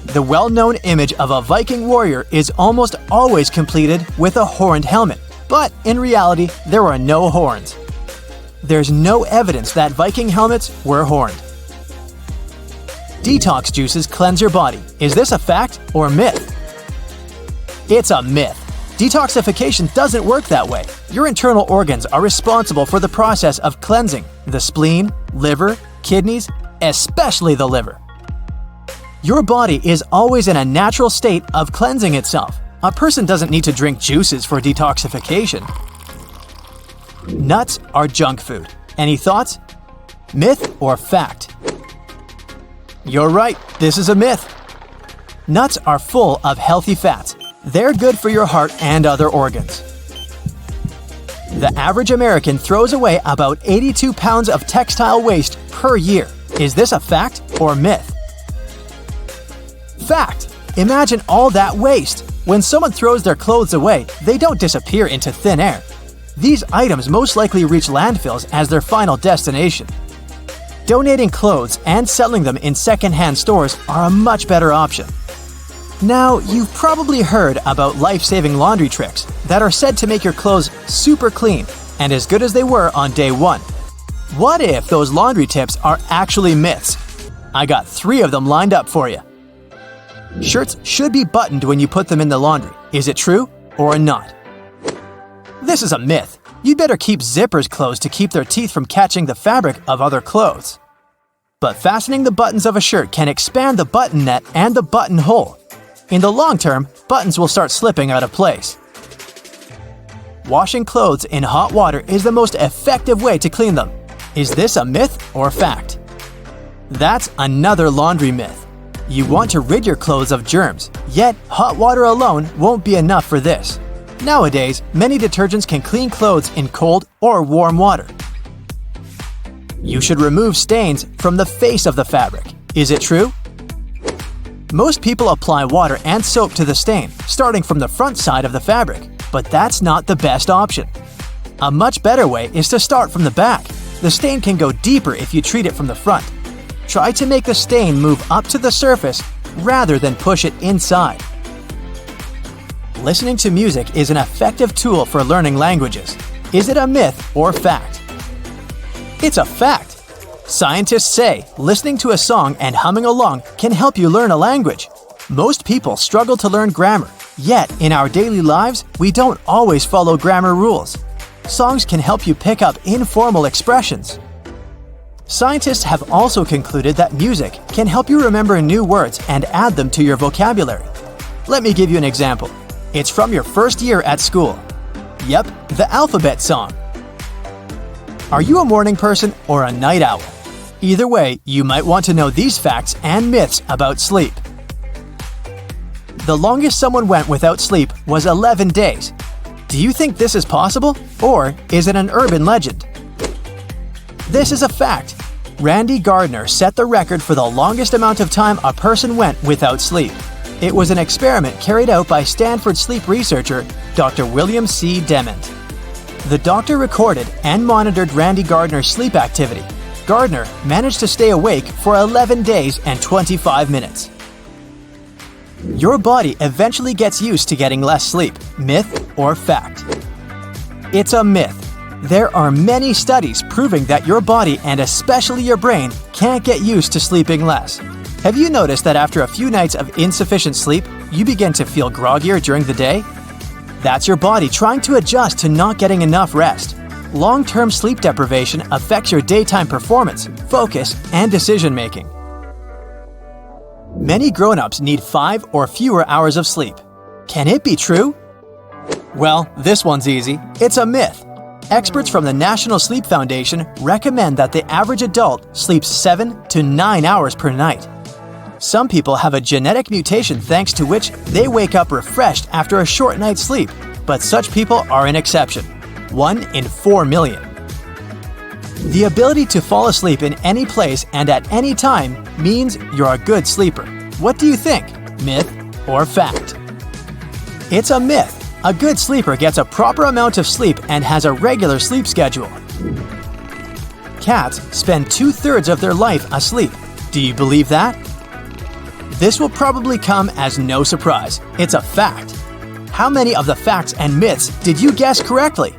The well-known image of a Viking warrior is almost always completed with a horned helmet, but in reality, there were no horns. There's no evidence that Viking helmets were horned. Detox juices cleanse your body. Is this a fact or myth? It's a myth. Detoxification doesn't work that way. Your internal organs are responsible for the process of cleansing: the spleen, liver, kidneys, especially the liver. Your body is always in a natural state of cleansing itself. A person doesn't need to drink juices for detoxification. Nuts are junk food. Any thoughts? Myth or fact? You're right, this is a myth. Nuts are full of healthy fats. They're good for your heart and other organs. The average American throws away about 82 pounds of textile waste per year. Is this a fact or myth? Fact! Imagine all that waste. When someone throws their clothes away, they don't disappear into thin air. These items most likely reach landfills as their final destination. Donating clothes and selling them in second-hand stores are a much better option. Now, you've probably heard about life-saving laundry tricks that are said to make your clothes super clean and as good as they were on day one. What if those laundry tips are actually myths? I got 3 of them lined up for you. Shirts should be buttoned when you put them in the laundry. Is it true or not? This is a myth. You'd better keep zippers closed to keep their teeth from catching the fabric of other clothes. But fastening the buttons of a shirt can expand the button net and the buttonhole. In the long term, buttons will start slipping out of place. Washing clothes in hot water is the most effective way to clean them. Is this a myth or fact? That's another laundry myth. You want to rid your clothes of germs, yet hot water alone won't be enough for this. Nowadays, many detergents can clean clothes in cold or warm water. You should remove stains from the face of the fabric. Is it true? Most people apply water and soap to the stain, starting from the front side of the fabric, but that's not the best option. A much better way is to start from the back. The stain can go deeper if you treat it from the front. Try to make the stain move up to the surface rather than push it inside. Listening to music is an effective tool for learning languages. Is it a myth or fact? It's a fact. Scientists say listening to a song and humming along can help you learn a language. Most people struggle to learn grammar, yet in our daily lives, we don't always follow grammar rules. Songs can help you pick up informal expressions. Scientists have also concluded that music can help you remember new words and add them to your vocabulary. Let me give you an example. It's from your first year at school. Yep, the alphabet song. Are you a morning person or a night owl? Either way, you might want to know these facts and myths about sleep. The longest someone went without sleep was 11 days. Do you think this is possible, or is it an urban legend? This is a fact. Randy Gardner set the record for the longest amount of time a person went without sleep. It was an experiment carried out by Stanford sleep researcher Dr. William C. Dement. The doctor recorded and monitored Randy Gardner's sleep activity. Gardner managed to stay awake for 11 days and 25 minutes. Your body eventually gets used to getting less sleep. Myth or fact? It's a myth. There are many studies proving that your body and especially your brain can't get used to sleeping less. Have you noticed that after a few nights of insufficient sleep, you begin to feel groggier during the day? That's your body trying to adjust to not getting enough rest. Long-term sleep deprivation affects your daytime performance, focus, and decision-making. Many grown-ups need 5 or fewer hours of sleep. Can it be true? Well, this one's easy. It's a myth. Experts from the National Sleep Foundation recommend that the average adult sleeps 7 to 9 hours per night. Some people have a genetic mutation thanks to which they wake up refreshed after a short night's sleep, but such people are an exception. 1 in 4 million. The ability to fall asleep in any place and at any time means you're a good sleeper. What do you think? Myth or fact? It's a myth. A good sleeper gets a proper amount of sleep and has a regular sleep schedule. Cats spend 2/3 of their life asleep. Do you believe that? This will probably come as no surprise. It's a fact. How many of the facts and myths did you guess correctly?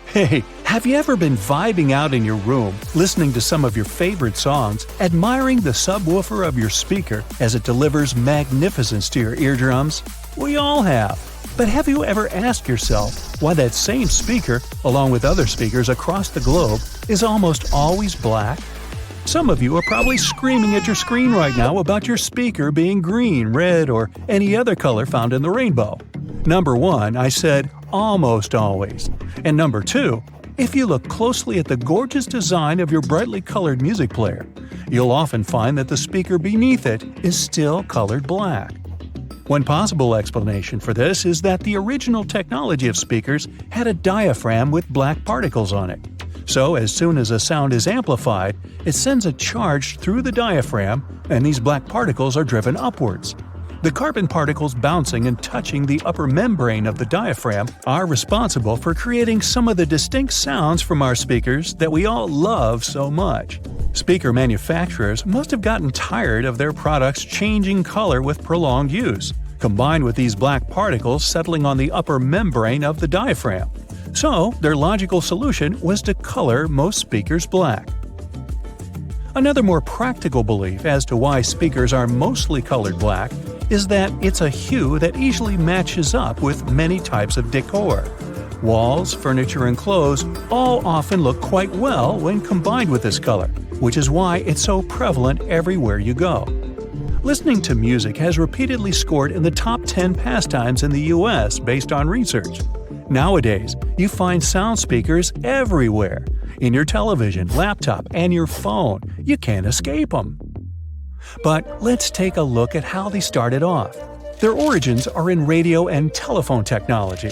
Hey, have you ever been vibing out in your room, listening to some of your favorite songs, admiring the subwoofer of your speaker as it delivers magnificence to your eardrums? We all have. But have you ever asked yourself why that same speaker, along with other speakers across the globe, is almost always black? Some of you are probably screaming at your screen right now about your speaker being green, red, or any other color found in the rainbow. Number 1, I said almost always. And number 2, if you look closely at the gorgeous design of your brightly colored music player, you'll often find that the speaker beneath it is still colored black. One possible explanation for this is that the original technology of speakers had a diaphragm with black particles on it. So as soon as a sound is amplified, it sends a charge through the diaphragm, and these black particles are driven upwards. The carbon particles bouncing and touching the upper membrane of the diaphragm are responsible for creating some of the distinct sounds from our speakers that we all love so much. Speaker manufacturers must have gotten tired of their products changing color with prolonged use, combined with these black particles settling on the upper membrane of the diaphragm. So, their logical solution was to color most speakers black. Another more practical belief as to why speakers are mostly colored black is that it's a hue that easily matches up with many types of decor. Walls, furniture, and clothes all often look quite well when combined with this color, which is why it's so prevalent everywhere you go. Listening to music has repeatedly scored in the top 10 pastimes in the US based on research. Nowadays, you find sound speakers everywhere. In your television, laptop, and your phone. You can't escape them. But let's take a look at how they started off. Their origins are in radio and telephone technology.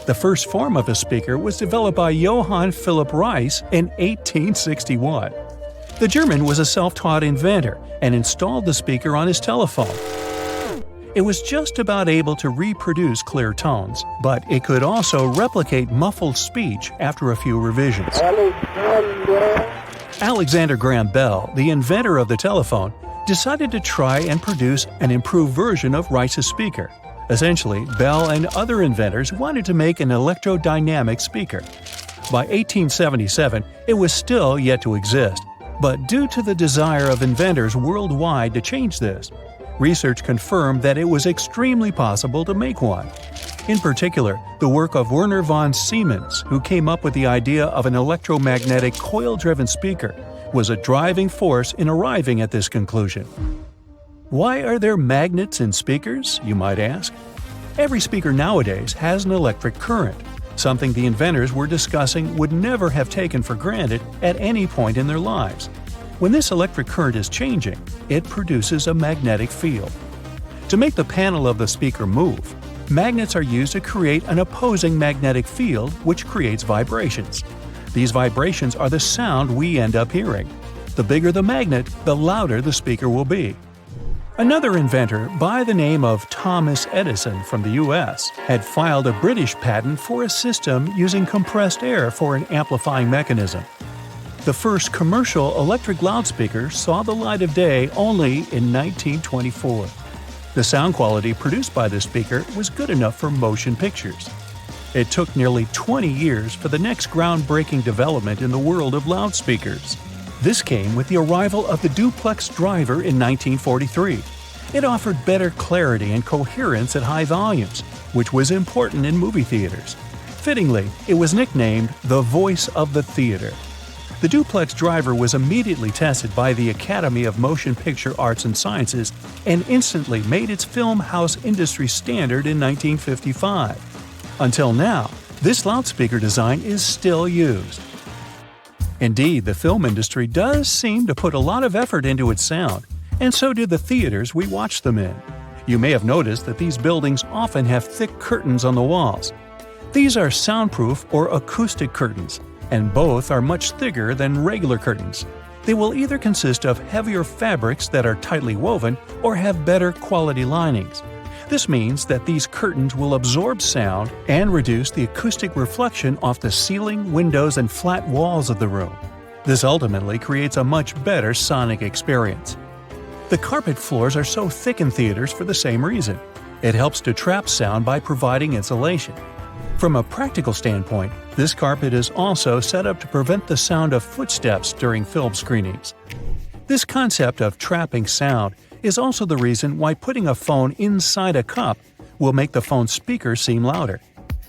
The first form of a speaker was developed by Johann Philipp Reis in 1861. The German was a self-taught inventor and installed the speaker on his telephone. It was just about able to reproduce clear tones, but it could also replicate muffled speech after a few revisions. Alexander Graham Bell, the inventor of the telephone, decided to try and produce an improved version of Reis's speaker. Essentially, Bell and other inventors wanted to make an electrodynamic speaker. By 1877, it was still yet to exist, but due to the desire of inventors worldwide to change this, research confirmed that it was extremely possible to make one. In particular, the work of Werner von Siemens, who came up with the idea of an electromagnetic coil-driven speaker, was a driving force in arriving at this conclusion. Why are there magnets in speakers, you might ask? Every speaker nowadays has an electric current, something the inventors were discussing would never have taken for granted at any point in their lives. When this electric current is changing, it produces a magnetic field. To make the panel of the speaker move, magnets are used to create an opposing magnetic field which creates vibrations. These vibrations are the sound we end up hearing. The bigger the magnet, the louder the speaker will be. Another inventor by the name of Thomas Edison from the US had filed a British patent for a system using compressed air for an amplifying mechanism. The first commercial electric loudspeaker saw the light of day only in 1924. The sound quality produced by this speaker was good enough for motion pictures. It took nearly 20 years for the next groundbreaking development in the world of loudspeakers. This came with the arrival of the duplex driver in 1943. It offered better clarity and coherence at high volumes, which was important in movie theaters. Fittingly, it was nicknamed the voice of the theater. The duplex driver was immediately tested by the Academy of Motion Picture Arts and Sciences and instantly made its film house industry standard in 1955. Until now, this loudspeaker design is still used. Indeed, the film industry does seem to put a lot of effort into its sound, and so do the theaters we watch them in. You may have noticed that these buildings often have thick curtains on the walls. These are soundproof or acoustic curtains, and both are much thicker than regular curtains. They will either consist of heavier fabrics that are tightly woven or have better quality linings. This means that these curtains will absorb sound and reduce the acoustic reflection off the ceiling, windows, and flat walls of the room. This ultimately creates a much better sonic experience. The carpet floors are so thick in theaters for the same reason. It helps to trap sound by providing insulation. From a practical standpoint, this carpet is also set up to prevent the sound of footsteps during film screenings. This concept of trapping sound is also the reason why putting a phone inside a cup will make the phone's speaker seem louder.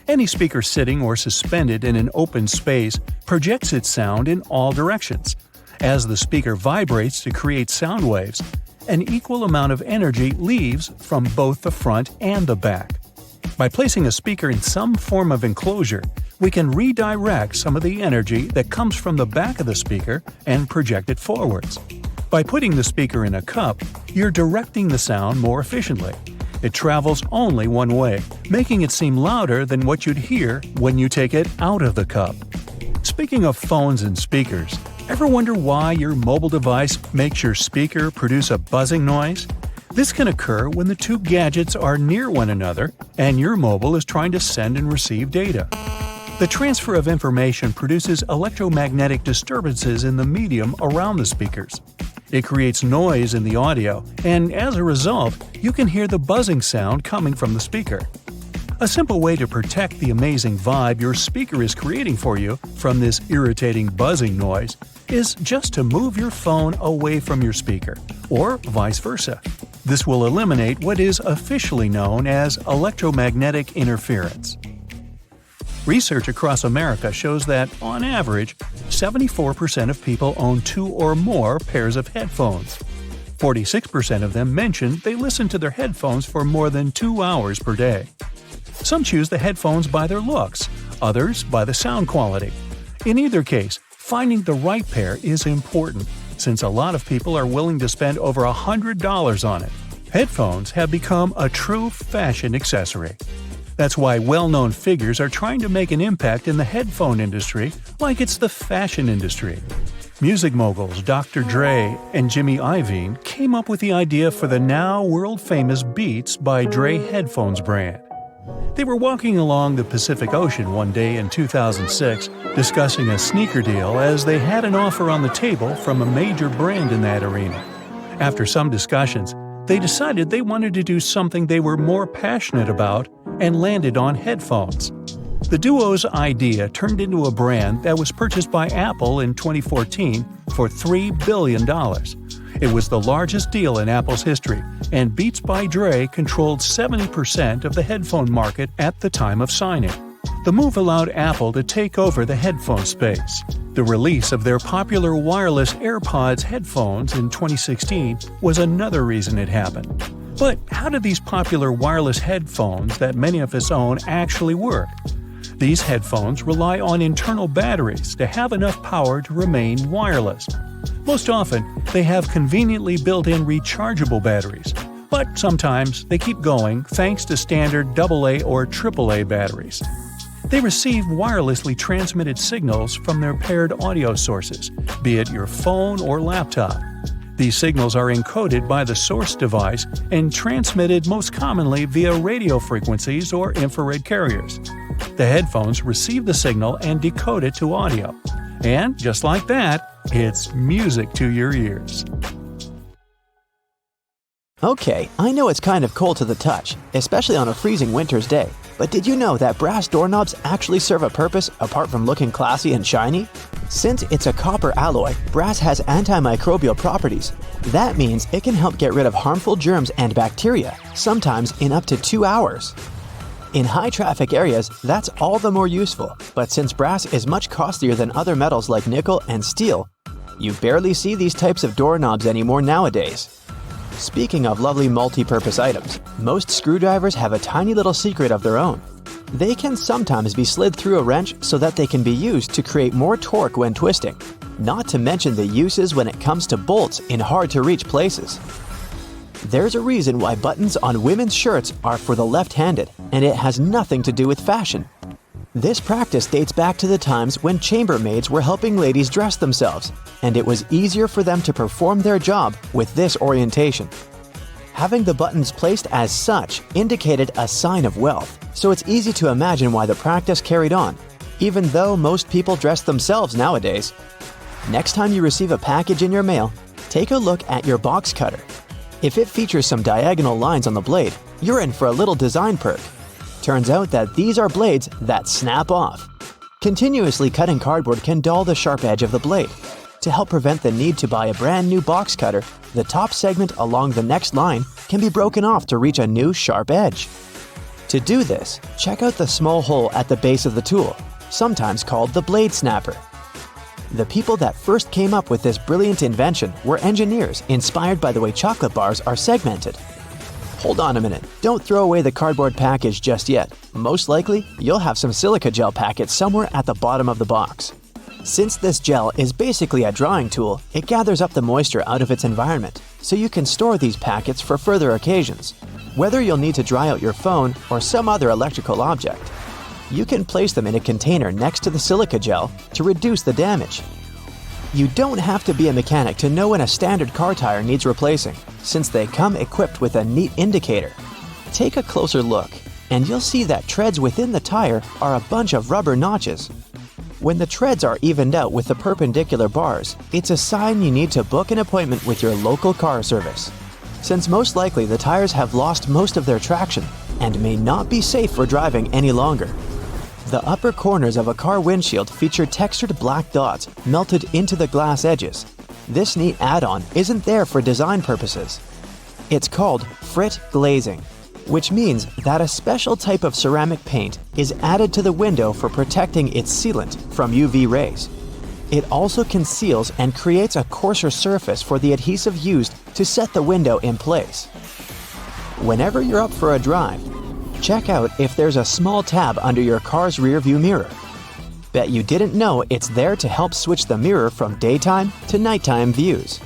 Any speaker sitting or suspended in an open space projects its sound in all directions. As the speaker vibrates to create sound waves, an equal amount of energy leaves from both the front and the back. By placing a speaker in some form of enclosure, we can redirect some of the energy that comes from the back of the speaker and project it forwards. By putting the speaker in a cup, you're directing the sound more efficiently. It travels only one way, making it seem louder than what you'd hear when you take it out of the cup. Speaking of phones and speakers, ever wonder why your mobile device makes your speaker produce a buzzing noise? This can occur when the two gadgets are near one another and your mobile is trying to send and receive data. The transfer of information produces electromagnetic disturbances in the medium around the speakers. It creates noise in the audio, and as a result, you can hear the buzzing sound coming from the speaker. A simple way to protect the amazing vibe your speaker is creating for you from this irritating buzzing noise is just to move your phone away from your speaker, or vice versa. This will eliminate what is officially known as electromagnetic interference. Research across America shows that, on average, 74% of people own 2 or more pairs of headphones. 46% of them mention they listen to their headphones for more than 2 hours per day. Some choose the headphones by their looks, others by the sound quality. In either case, finding the right pair is important, since a lot of people are willing to spend over $100 on it. Headphones have become a true fashion accessory. That's why well-known figures are trying to make an impact in the headphone industry like it's the fashion industry. Music moguls Dr. Dre and Jimmy Iovine came up with the idea for the now world-famous Beats by Dre headphones brand. They were walking along the Pacific Ocean one day in 2006 discussing a sneaker deal as they had an offer on the table from a major brand in that arena. After some discussions, they decided they wanted to do something they were more passionate about and landed on headphones. The duo's idea turned into a brand that was purchased by Apple in 2014 for $3 billion. It was the largest deal in Apple's history, and Beats by Dre controlled 70% of the headphone market at the time of signing. The move allowed Apple to take over the headphone space. The release of their popular wireless AirPods headphones in 2016 was another reason it happened. But how do these popular wireless headphones that many of us own actually work? These headphones rely on internal batteries to have enough power to remain wireless. Most often, they have conveniently built-in rechargeable batteries, but sometimes they keep going thanks to standard AA or AAA batteries. They receive wirelessly transmitted signals from their paired audio sources, be it your phone or laptop. These signals are encoded by the source device and transmitted most commonly via radio frequencies or infrared carriers. The headphones receive the signal and decode it to audio. And just like that, it's music to your ears. Okay, I know it's kind of cold to the touch, especially on a freezing winter's day, but did you know that brass doorknobs actually serve a purpose apart from looking classy and shiny? Since it's a copper alloy, brass has antimicrobial properties. That means it can help get rid of harmful germs and bacteria, sometimes in up to 2 hours. In high-traffic areas, that's all the more useful, but since brass is much costlier than other metals like nickel and steel, you barely see these types of doorknobs anymore nowadays. Speaking of lovely multi-purpose items, most screwdrivers have a tiny little secret of their own. They can sometimes be slid through a wrench so that they can be used to create more torque when twisting, not to mention the uses when it comes to bolts in hard-to-reach places. There's a reason why buttons on women's shirts are for the left-handed, and it has nothing to do with fashion. This practice dates back to the times when chambermaids were helping ladies dress themselves, and it was easier for them to perform their job with this orientation. Having the buttons placed as such indicated a sign of wealth, so it's easy to imagine why the practice carried on, even though most people dress themselves nowadays. Next time you receive a package in your mail, take a look at your box cutter. If it features some diagonal lines on the blade, you're in for a little design perk. Turns out that these are blades that snap off. Continuously cutting cardboard can dull the sharp edge of the blade. To help prevent the need to buy a brand new box cutter, the top segment along the next line can be broken off to reach a new sharp edge. To do this, check out the small hole at the base of the tool, sometimes called the blade snapper. The people that first came up with this brilliant invention were engineers inspired by the way chocolate bars are segmented. Hold on a minute, don't throw away the cardboard package just yet. Most likely, you'll have some silica gel packets somewhere at the bottom of the box. Since this gel is basically a drawing tool, it gathers up the moisture out of its environment, so you can store these packets for further occasions. Whether you'll need to dry out your phone or some other electrical object, you can place them in a container next to the silica gel to reduce the damage. You don't have to be a mechanic to know when a standard car tire needs replacing, since they come equipped with a neat indicator. Take a closer look, and you'll see that treads within the tire are a bunch of rubber notches. When the treads are evened out with the perpendicular bars, it's a sign you need to book an appointment with your local car service, since most likely the tires have lost most of their traction and may not be safe for driving any longer. The upper corners of a car windshield feature textured black dots melted into the glass edges. This neat add-on isn't there for design purposes. It's called frit glazing, which means that a special type of ceramic paint is added to the window for protecting its sealant from UV rays. It also conceals and creates a coarser surface for the adhesive used to set the window in place. Whenever you're up for a drive, check out if there's a small tab under your car's rearview mirror. Bet you didn't know it's there to help switch the mirror from daytime to nighttime views.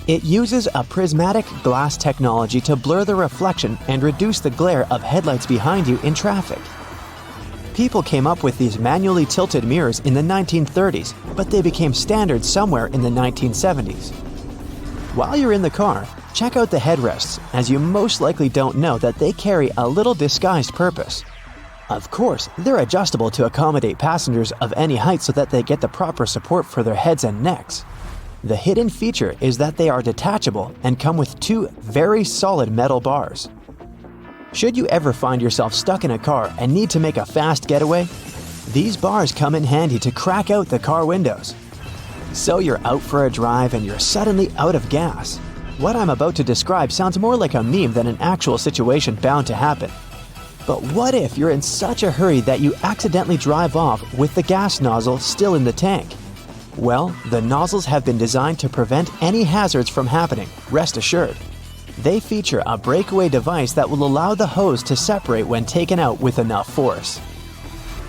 It uses a prismatic glass technology to blur the reflection and reduce the glare of headlights behind you in traffic. People came up with these manually tilted mirrors in the 1930s, but they became standard somewhere in the 1970s. While you're in the car, check out the headrests, as you most likely don't know that they carry a little disguised purpose. Of course, they're adjustable to accommodate passengers of any height so that they get the proper support for their heads and necks. The hidden feature is that they are detachable and come with two very solid metal bars. Should you ever find yourself stuck in a car and need to make a fast getaway, these bars come in handy to crack out the car windows. So you're out for a drive and you're suddenly out of gas. What I'm about to describe sounds more like a meme than an actual situation bound to happen. But what if you're in such a hurry that you accidentally drive off with the gas nozzle still in the tank? Well, the nozzles have been designed to prevent any hazards from happening, rest assured. They feature a breakaway device that will allow the hose to separate when taken out with enough force.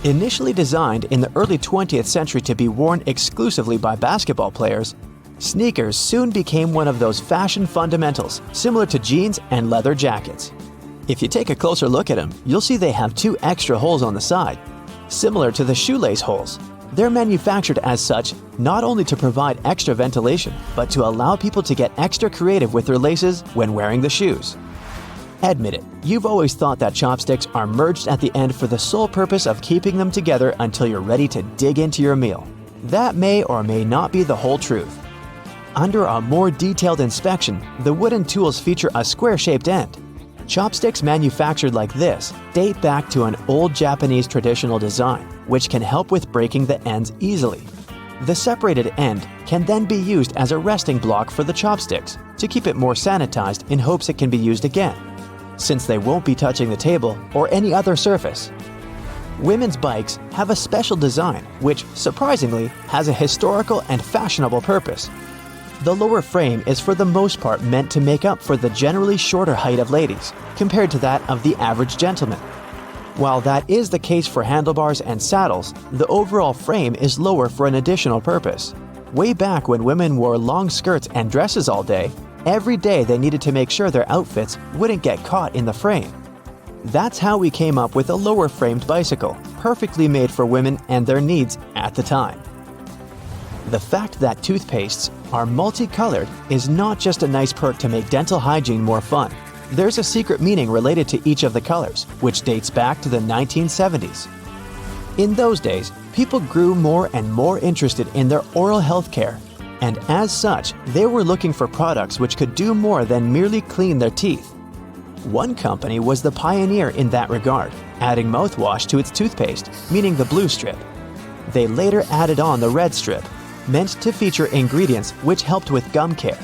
Initially designed in the early 20th century to be worn exclusively by basketball players, sneakers soon became one of those fashion fundamentals, similar to jeans and leather jackets. If you take a closer look at them, you'll see they have two extra holes on the side, similar to the shoelace holes. They're manufactured as such not only to provide extra ventilation, but to allow people to get extra creative with their laces when wearing the shoes. Admit it, you've always thought that chopsticks are merged at the end for the sole purpose of keeping them together until you're ready to dig into your meal. That may or may not be the whole truth. Under a more detailed inspection, the wooden tools feature a square-shaped end. Chopsticks manufactured like this date back to an old Japanese traditional design, which can help with breaking the ends easily. The separated end can then be used as a resting block for the chopsticks to keep it more sanitized in hopes it can be used again, since they won't be touching the table or any other surface. Women's bikes have a special design which, surprisingly, has a historical and fashionable purpose. The lower frame is for the most part meant to make up for the generally shorter height of ladies, compared to that of the average gentleman. While that is the case for handlebars and saddles, the overall frame is lower for an additional purpose. Way back when women wore long skirts and dresses all day, every day they needed to make sure their outfits wouldn't get caught in the frame. That's how we came up with a lower-framed bicycle, perfectly made for women and their needs at the time. The fact that toothpastes are multicolored is not just a nice perk to make dental hygiene more fun. There's a secret meaning related to each of the colors, which dates back to the 1970s. In those days, people grew more and more interested in their oral health care, and as such, they were looking for products which could do more than merely clean their teeth. One company was the pioneer in that regard, adding mouthwash to its toothpaste, meaning the blue strip. They later added on the red strip, meant to feature ingredients which helped with gum care.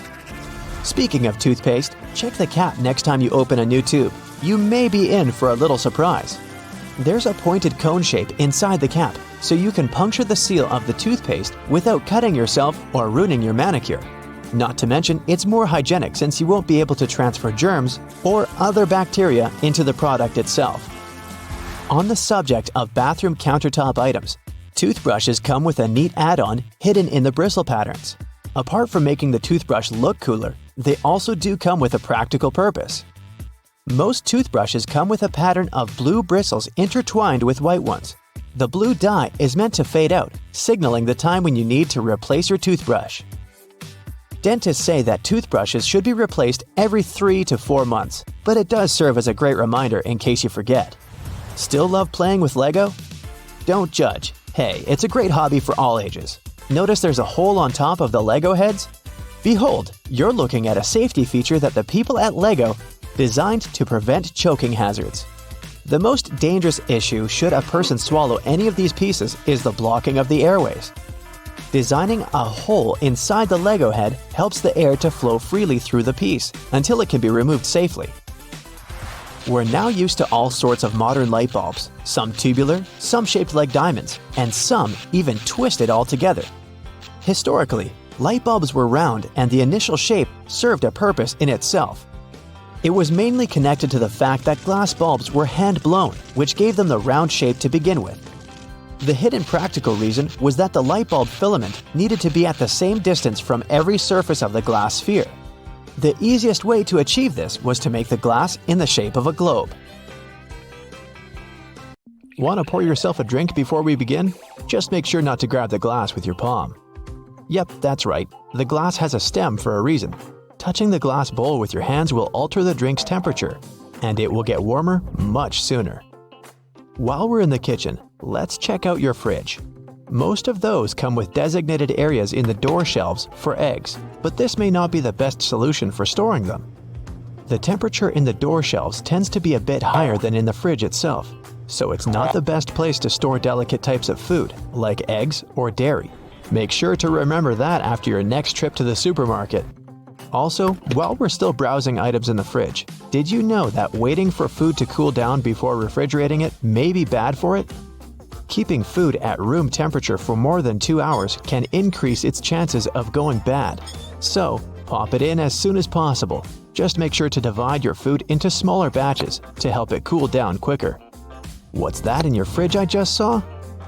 Speaking of toothpaste, check the cap next time you open a new tube. You may be in for a little surprise. There's a pointed cone shape inside the cap, so you can puncture the seal of the toothpaste without cutting yourself or ruining your manicure. Not to mention, it's more hygienic since you won't be able to transfer germs or other bacteria into the product itself. On the subject of bathroom countertop items, toothbrushes come with a neat add-on hidden in the bristle patterns. Apart from making the toothbrush look cooler, they also do come with a practical purpose. Most toothbrushes come with a pattern of blue bristles intertwined with white ones. The blue dye is meant to fade out, signaling the time when you need to replace your toothbrush. Dentists say that toothbrushes should be replaced every 3 to 4 months, but it does serve as a great reminder in case you forget. Still love playing with Lego? Don't judge. Hey, it's a great hobby for all ages. Notice there's a hole on top of the Lego heads? Behold, you're looking at a safety feature that the people at Lego designed to prevent choking hazards. The most dangerous issue should a person swallow any of these pieces is the blocking of the airways. Designing a hole inside the Lego head helps the air to flow freely through the piece until it can be removed safely. We're now used to all sorts of modern light bulbs, some tubular, some shaped like diamonds, and some even twisted altogether. Historically, light bulbs were round and the initial shape served a purpose in itself. It was mainly connected to the fact that glass bulbs were hand-blown, which gave them the round shape to begin with. The hidden practical reason was that the light bulb filament needed to be at the same distance from every surface of the glass sphere. The easiest way to achieve this was to make the glass in the shape of a globe. Want to pour yourself a drink before we begin? Just make sure not to grab the glass with your palm. Yep, that's right. The glass has a stem for a reason. Touching the glass bowl with your hands will alter the drink's temperature, and it will get warmer much sooner. While we're in the kitchen, let's check out your fridge. Most of those come with designated areas in the door shelves for eggs, but this may not be the best solution for storing them. The temperature in the door shelves tends to be a bit higher than in the fridge itself, so it's not the best place to store delicate types of food, like eggs or dairy. Make sure to remember that after your next trip to the supermarket. Also, while we're still browsing items in the fridge, did you know that waiting for food to cool down before refrigerating it may be bad for it? Keeping food at room temperature for more than 2 hours can increase its chances of going bad. So, pop it in as soon as possible. Just make sure to divide your food into smaller batches to help it cool down quicker. What's that in your fridge I just saw?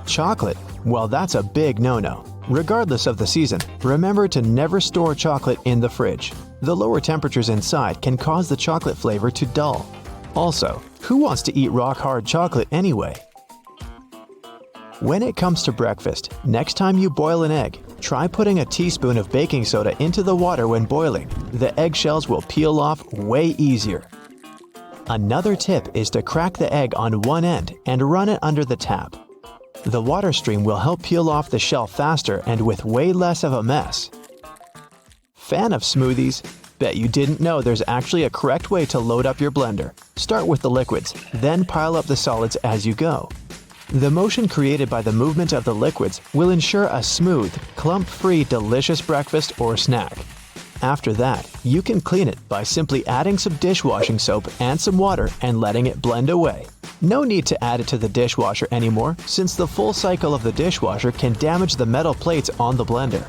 Chocolate. Well, that's a big no-no. Regardless of the season, remember to never store chocolate in the fridge. The lower temperatures inside can cause the chocolate flavor to dull. Also, who wants to eat rock-hard chocolate anyway? When it comes to breakfast, next time you boil an egg, try putting a teaspoon of baking soda into the water when boiling. The eggshells will peel off way easier. Another tip is to crack the egg on one end and run it under the tap. The water stream will help peel off the shell faster and with way less of a mess. Fan of smoothies? Bet you didn't know there's actually a correct way to load up your blender. Start with the liquids, then pile up the solids as you go. The motion created by the movement of the liquids will ensure a smooth, clump-free, delicious breakfast or snack. After that, you can clean it by simply adding some dishwashing soap and some water and letting it blend away. No need to add it to the dishwasher anymore, since the full cycle of the dishwasher can damage the metal plates on the blender.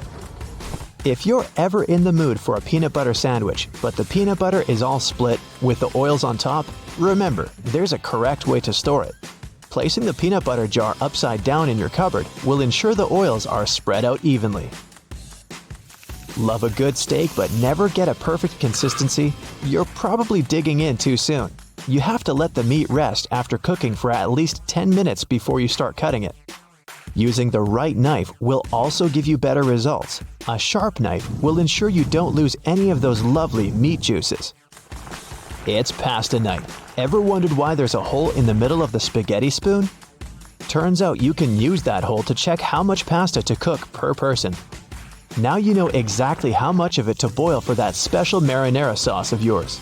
If you're ever in the mood for a peanut butter sandwich, but the peanut butter is all split with the oils on top, remember, there's a correct way to store it. Placing the peanut butter jar upside down in your cupboard will ensure the oils are spread out evenly. Love a good steak but never get a perfect consistency? You're probably digging in too soon. You have to let the meat rest after cooking for at least 10 minutes before you start cutting it. Using the right knife will also give you better results. A sharp knife will ensure you don't lose any of those lovely meat juices. It's pasta night. Ever wondered why there's a hole in the middle of the spaghetti spoon? Turns out you can use that hole to check how much pasta to cook per person. Now you know exactly how much of it to boil for that special marinara sauce of yours.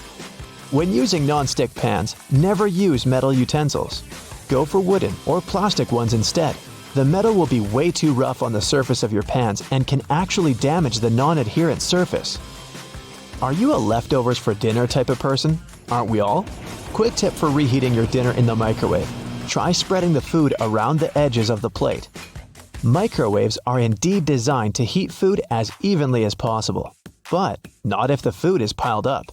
When using non-stick pans, never use metal utensils. Go for wooden or plastic ones instead. The metal will be way too rough on the surface of your pans and can actually damage the non-adherent surface. Are you a leftovers for dinner type of person? Aren't we all? Quick tip for reheating your dinner in the microwave. Try spreading the food around the edges of the plate. Microwaves are indeed designed to heat food as evenly as possible, but not if the food is piled up.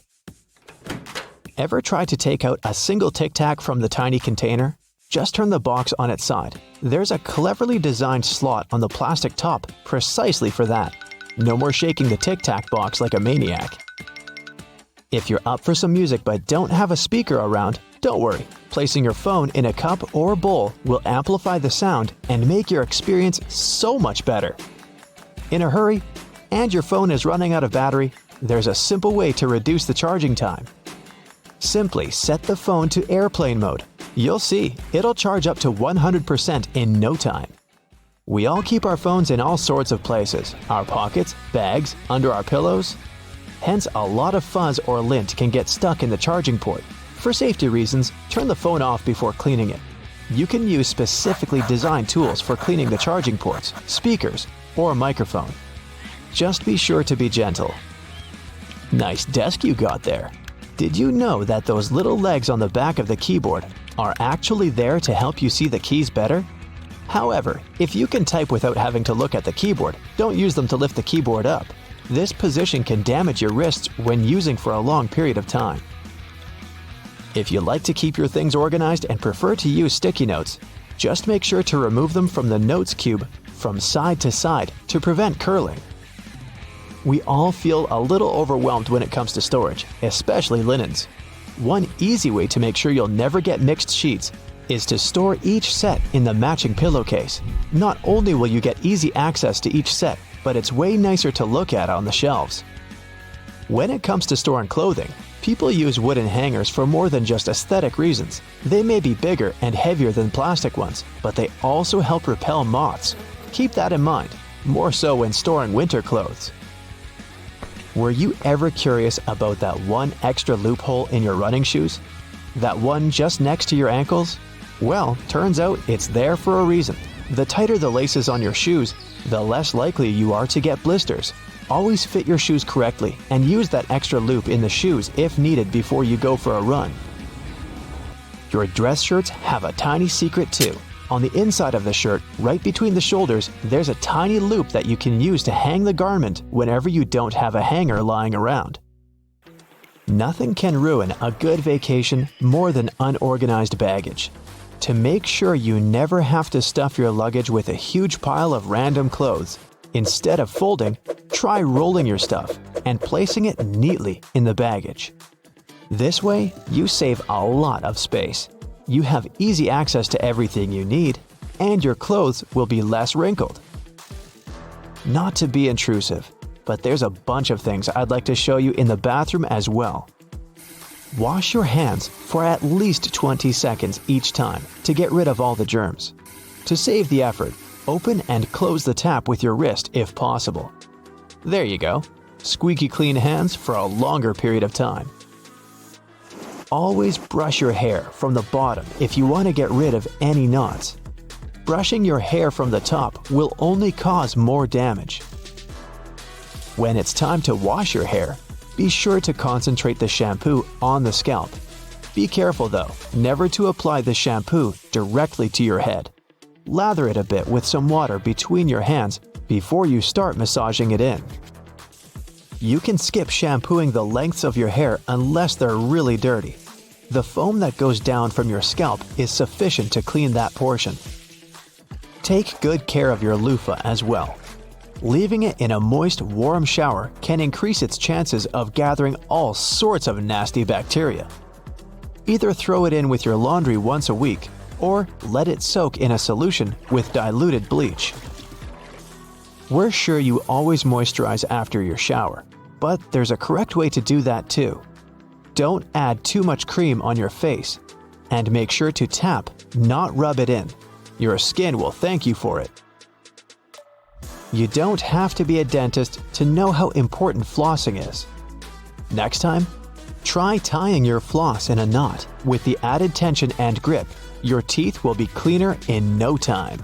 Ever try to take out a single Tic Tac from the tiny container? Just turn the box on its side. There's a cleverly designed slot on the plastic top precisely for that. No more shaking the Tic Tac box like a maniac. If you're up for some music but don't have a speaker around, don't worry. Placing your phone in a cup or bowl will amplify the sound and make your experience so much better. In a hurry, and your phone is running out of battery, there's a simple way to reduce the charging time. Simply set the phone to airplane mode. You'll see, it'll charge up to 100% in no time. We all keep our phones in all sorts of places, our pockets, bags, under our pillows. Hence, a lot of fuzz or lint can get stuck in the charging port. For safety reasons, turn the phone off before cleaning it. You can use specifically designed tools for cleaning the charging ports, speakers, or microphone. Just be sure to be gentle. Nice desk you got there. Did you know that those little legs on the back of the keyboard are actually there to help you see the keys better? However, if you can type without having to look at the keyboard, don't use them to lift the keyboard up. This position can damage your wrists when using for a long period of time. If you like to keep your things organized and prefer to use sticky notes, just make sure to remove them from the notes cube from side to side to prevent curling. We all feel a little overwhelmed when it comes to storage, especially linens. One easy way to make sure you'll never get mixed sheets is to store each set in the matching pillowcase. Not only will you get easy access to each set, but it's way nicer to look at on the shelves. When it comes to storing clothing, people use wooden hangers for more than just aesthetic reasons. They may be bigger and heavier than plastic ones, but they also help repel moths. Keep that in mind, more so when storing winter clothes. Were you ever curious about that one extra loophole in your running shoes? That one just next to your ankles? Well, turns out it's there for a reason. The tighter the laces on your shoes, the less likely you are to get blisters. Always fit your shoes correctly and use that extra loop in the shoes if needed before you go for a run. Your dress shirts have a tiny secret too. On the inside of the shirt, right between the shoulders, there's a tiny loop that you can use to hang the garment whenever you don't have a hanger lying around. Nothing can ruin a good vacation more than unorganized baggage. To make sure you never have to stuff your luggage with a huge pile of random clothes, instead of folding, try rolling your stuff and placing it neatly in the baggage. This way, you save a lot of space. You have easy access to everything you need, and your clothes will be less wrinkled. Not to be intrusive, but there's a bunch of things I'd like to show you in the bathroom as well. Wash your hands for at least 20 seconds each time to get rid of all the germs. To save the effort, open and close the tap with your wrist if possible. There you go. Squeaky clean hands for a longer period of time. Always brush your hair from the bottom if you want to get rid of any knots. Brushing your hair from the top will only cause more damage. When it's time to wash your hair, be sure to concentrate the shampoo on the scalp. Be careful though, never to apply the shampoo directly to your head. Lather it a bit with some water between your hands before you start massaging it in. You can skip shampooing the lengths of your hair unless they're really dirty. The foam that goes down from your scalp is sufficient to clean that portion. Take good care of your loofah as well. Leaving it in a moist, warm shower can increase its chances of gathering all sorts of nasty bacteria. Either throw it in with your laundry once a week, or let it soak in a solution with diluted bleach. We're sure you always moisturize after your shower, but there's a correct way to do that too. Don't add too much cream on your face, and make sure to tap, not rub it in. Your skin will thank you for it. You don't have to be a dentist to know how important flossing is. Next time, try tying your floss in a knot. With the added tension and grip, your teeth will be cleaner in no time.